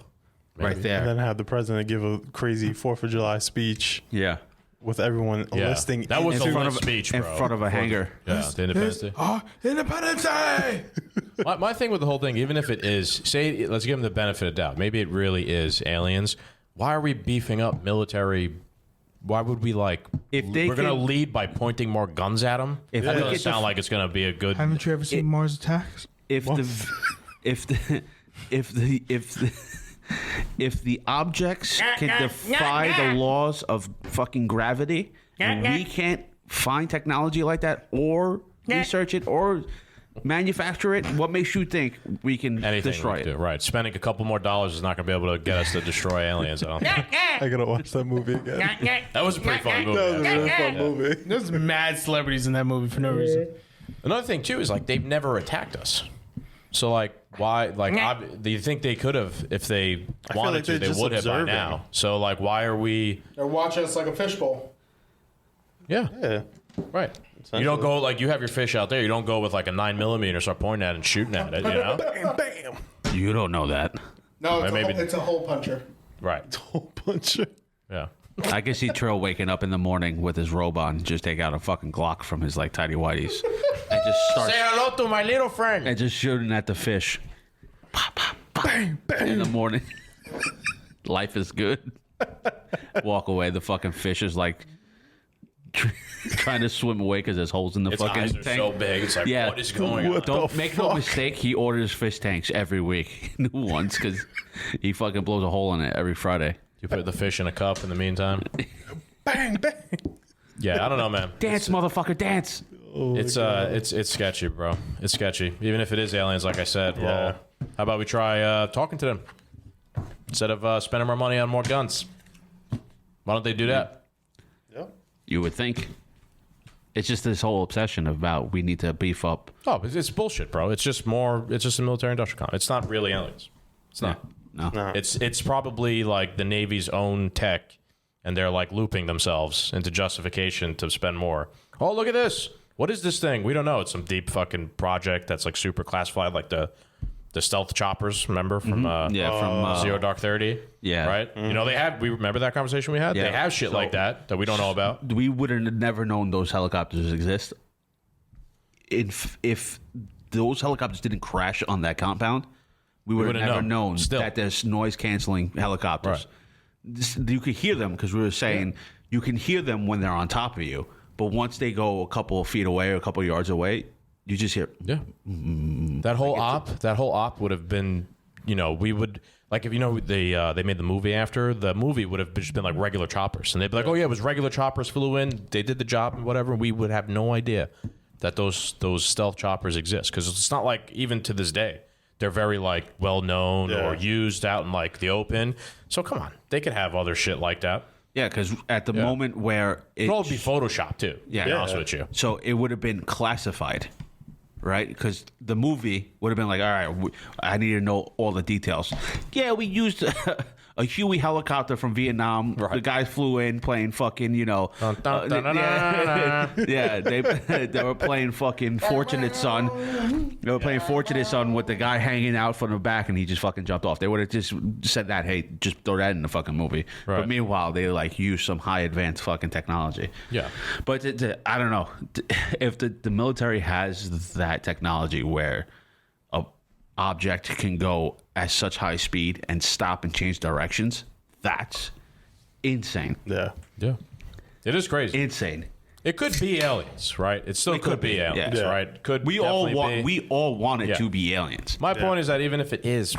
right there. And then have the president give a crazy 4th of July speech Yeah. with everyone listing. That was In a front lit of- speech, in bro. front of a hangar. Yeah, the Independence Day. Independence Day. My thing with the whole thing, even if it is, say, let's give them the benefit of doubt. Maybe it really is aliens. Why are we beefing up military? Why would we If they we're going to can- lead by pointing more guns at them? If That we doesn't get the sound f- like it's going to be a good. Haven't you ever seen Mars Attacks? If the objects can defy the laws of fucking gravity, and we can't find technology like that or research it or manufacture it, what makes you think we can Anything destroy we it? do, right? Spending a couple more dollars is not going to be able to get us to destroy aliens. I don't think. I gotta watch that movie again. That was a pretty fun movie. That was a actually. really fun movie. There's mad celebrities in that movie for no reason. Another thing too is they've never attacked us. So why? Do you think they could have if they wanted like to? they're They just would have by observing. now. So why are we? They're watching us like a fishbowl. Yeah. Yeah. Right. You don't go you have your fish out there. You don't go with a 9mm and start pointing at it and shooting at it. You know. Bam, bam. You don't know that. No, it's, Maybe- it's a hole puncher. Right. Whole bunch of. Yeah. I can see Trill waking up in the morning with his robe on, just take out a fucking Glock from his tidy whities, and just start Say hello to my little friend. and just shooting at the fish. Pop, pop, pop. Bang, bang. In the morning. Life is good. Walk away. The fucking fish is trying to swim away because there's holes in the Its fucking eyes are tank. so big. It's Yeah. what is going on? Don't make no fuck? mistake. He orders fish tanks every week, new ones, because he fucking blows a hole in it every Friday. You put the fish in a cup in the meantime. Bang, bang. Yeah, I don't know, man. Dance, motherfucker, dance. It's sketchy, bro. It's sketchy. Even if it is aliens, like I said. Well, how about we try talking to them instead of spending more money on more guns? Why don't they do that? Yeah. You would think. It's just this whole obsession about we need to beef up. Oh, it's bullshit, bro. It's just more. It's just a military industrial complex. It's not really aliens. It's not. No. It's probably the Navy's own tech, and they're looping themselves into justification to spend more. Oh, look at this. What is this thing? We don't know. It's some deep fucking project that's super classified, like the stealth choppers. Remember from From Zero Dark 30? Yeah. Right. You know we remember that conversation we had. Yeah. They have shit like that we don't know about. we would have never known those helicopters exist if those helicopters didn't crash on that compound. We would have wouldn't never known. known Still. that there's noise canceling helicopters. You could hear them because we were saying you can hear them when they're on top of you, but once they go a couple of feet away or a couple of yards away, you just hear. Yeah. That whole op would have been we would like if they made the movie after the movie would have just been like regular choppers, and they'd be like, oh yeah, it was regular choppers flew in, they did the job and whatever. We would have no idea that those stealth choppers exist, because it's not like even to this day they're very like well known or used out in like the open. So come on, they could have other shit like that. Yeah, because at the moment where It would be Photoshop too. Yeah. To be honest with you. So it would have been classified, right? Because the movie would have been like, all right, I need to know all the details. Yeah, we used a Huey helicopter from Vietnam. Right. The guy flew in playing fucking, yeah, they were playing fucking Fortunate Son. They were playing Fortunate Son with the guy hanging out from the back, and he just fucking jumped off. They would have just said that, hey, just throw that in the fucking movie. Right. But meanwhile, they like use some high advanced fucking technology. Yeah. But I don't know if the military has that technology where a object can go at such high speed and stop and change directions. That's insane. Yeah. Yeah. It is crazy. Insane. It could be aliens, right? It still could be aliens, yeah. right? Could We definitely all want it Yeah. to be aliens. My point is that even if it is,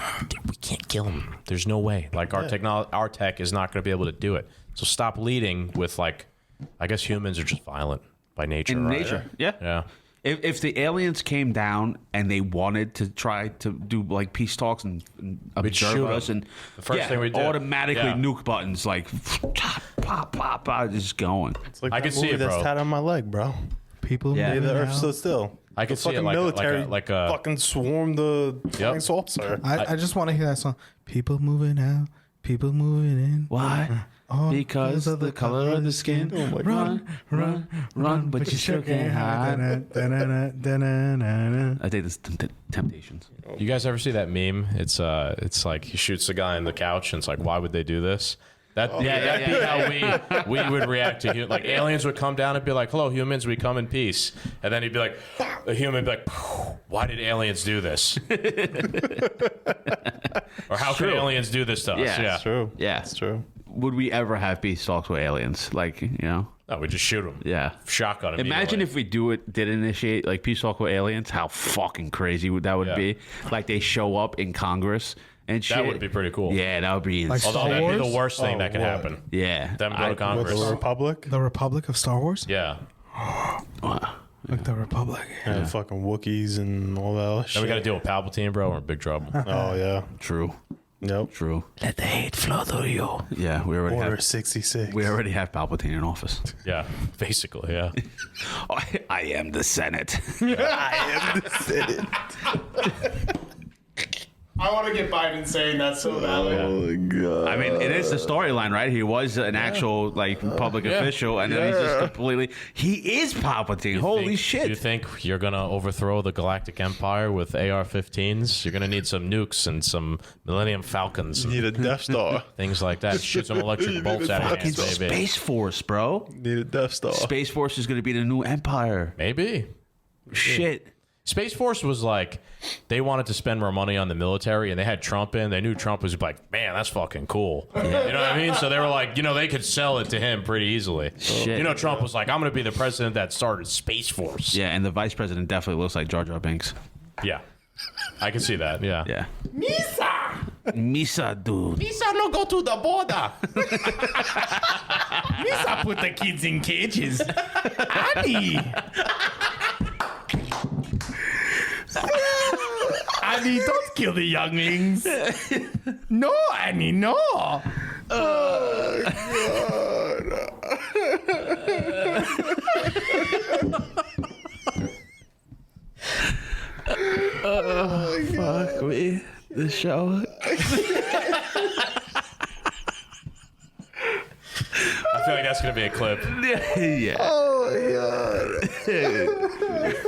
we can't kill them. There's no way. Like our tech is not going to be able to do it. So stop leading with like, I guess humans are just violent by nature. In right? nature, yeah. Yeah. If the aliens came down and they wanted to try to do like peace talks and observe shoot us, 'em. and The first thing we did. automatically Yeah. nuke buttons like pop, pop, pop, just going. It's like I that can see movie it, that's bro. tatted on my leg, bro. People Yeah. moving The Earth out. stood still. I can the see it fucking like military like a fucking swarmed the flying saucer. I just want to hear that song. People moving out. People moving in. Why? All Because of the color of the skin. Run, but you sure can't hide. I think it's Temptations. You guys ever see that meme? It's like he shoots the guy on the couch, and it's like, why would they do this? That'd be how we would react to like aliens would come down and be like, hello humans, we come in peace, and then he'd be like, the human would be like, why did aliens do this? Or how could aliens do this to us? Yeah. It's true. Yeah. It's true. Would we ever have peace talks with aliens? Like, No, we just shoot them. yeah. Shotgun 'em Imagine immediately. if we did initiate like peace talk with aliens, how fucking crazy that would Yeah. be. Like they show up in Congress and shit. That would be pretty cool. Yeah, that would be insane. Like Although that'd be Wars? the worst thing Oh, that could what? happen. Yeah. Them go to With Congress. the Republic The Republic of Star Wars? Yeah. Like the Republic. and fucking Wookiees and all that other shit. Then we got to deal with Palpatine, bro. We're in big trouble. Oh yeah. True. Yep. True. Let the hate flow through you. Yeah, we already Order have 66. Palpatine in office. Yeah, basically, yeah. I am the Senate. I am the Senate. I want to get Biden saying that so badly. Oh god. I mean, it is the storyline, right? He was an actual like public official, and then he's just completely. He is Palpatine. Holy shit! You think you're gonna overthrow the Galactic Empire with AR-15s? You're gonna need some nukes and some Millennium Falcons, and Need a Death Star. things like that. Shoot some electric bolts out of your Fucking hands, baby. Space Force, bro. Need a Death Star. Space Force is going to be the new empire. Maybe. Shit. Space Force was like, they wanted to spend more money on the military, and they had Trump in. They knew Trump was like, man, that's fucking cool. You know what I mean? So they were like, they could sell it to him pretty easily. Shit. Trump was like, I'm going to be the president that started Space Force. Yeah, and the vice president definitely looks like Jar Jar Binks. Yeah. I can see that, yeah. Yeah. Misa, dude. Misa no go to the border. Misa put the kids in cages. Annie. Annie, don't kill the younglings. No, Annie, no. Fuck me. The show. I feel like that's going to be a clip. Yeah. Oh my god.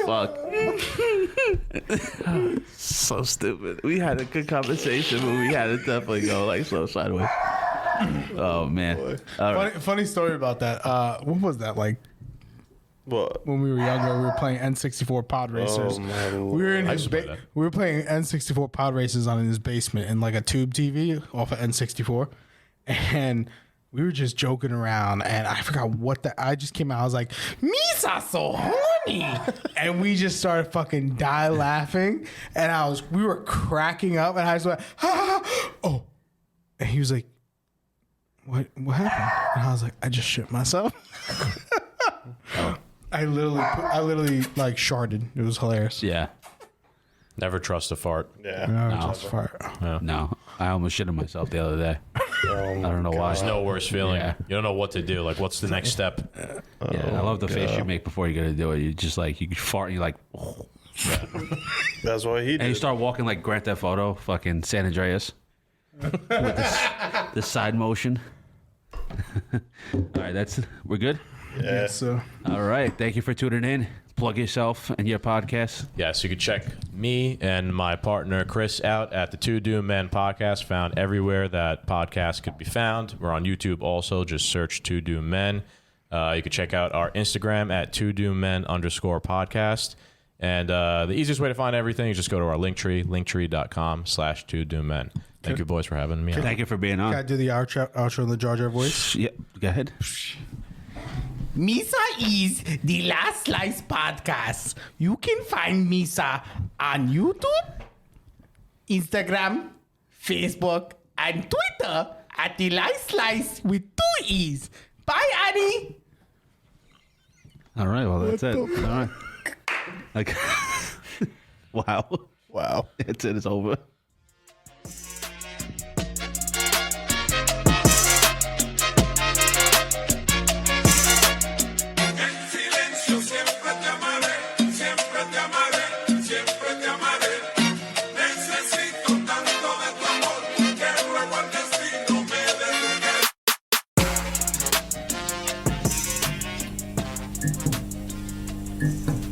Fuck. So stupid. We had a good conversation, but we had to definitely go like so sideways. Oh man. All right. Funny story about that. What was that like? What? When we were younger, we were playing N64 pod racers. my We were in I his used to play that. we were playing N64 pod races on in his basement in like a tube TV off of N64, and we were just joking around, and I forgot I just came out. I was like, Misa so horny. And we just started fucking die laughing. And we were cracking up, and I just went, oh. And he was like, what happened? And I was like, I just shit myself. I literally like sharded. It was hilarious. Yeah. Never trust a fart. Yeah. No, I almost shitted myself the other day. I don't know why. There's no worse feeling. Yeah. You don't know what to do. Like, what's the next step? Yeah, I love the face you make before you go to do it. You just like, you fart and you're like, oh. That's what he did. And you start walking like Grand Theft Auto, fucking San Andreas. With this side motion. All right, we're good? Yeah. So All right, thank you for tuning in. Plug yourself and your podcast. Yeah, so you can check me and my partner Chris out at the Two Doom Men podcast, found everywhere that podcasts could be found. We're on YouTube also. Just search Two Doom Men. You can check out our Instagram at @2doommen_podcast. And the easiest way to find everything is just go to our Linktree, linktree.com/2doommen. Thank you, boys, for having me on. Thank you for being on. can I do the outro in the Jar Jar voice? Yeah, go ahead. Misa is the Last Slice podcast. You can find Misa on YouTube, Instagram, Facebook, and Twitter at the Last Slice with 2 E's. Bye, Annie. All right, well, that's it. All right. Like, wow. Wow. It's over. Thank you.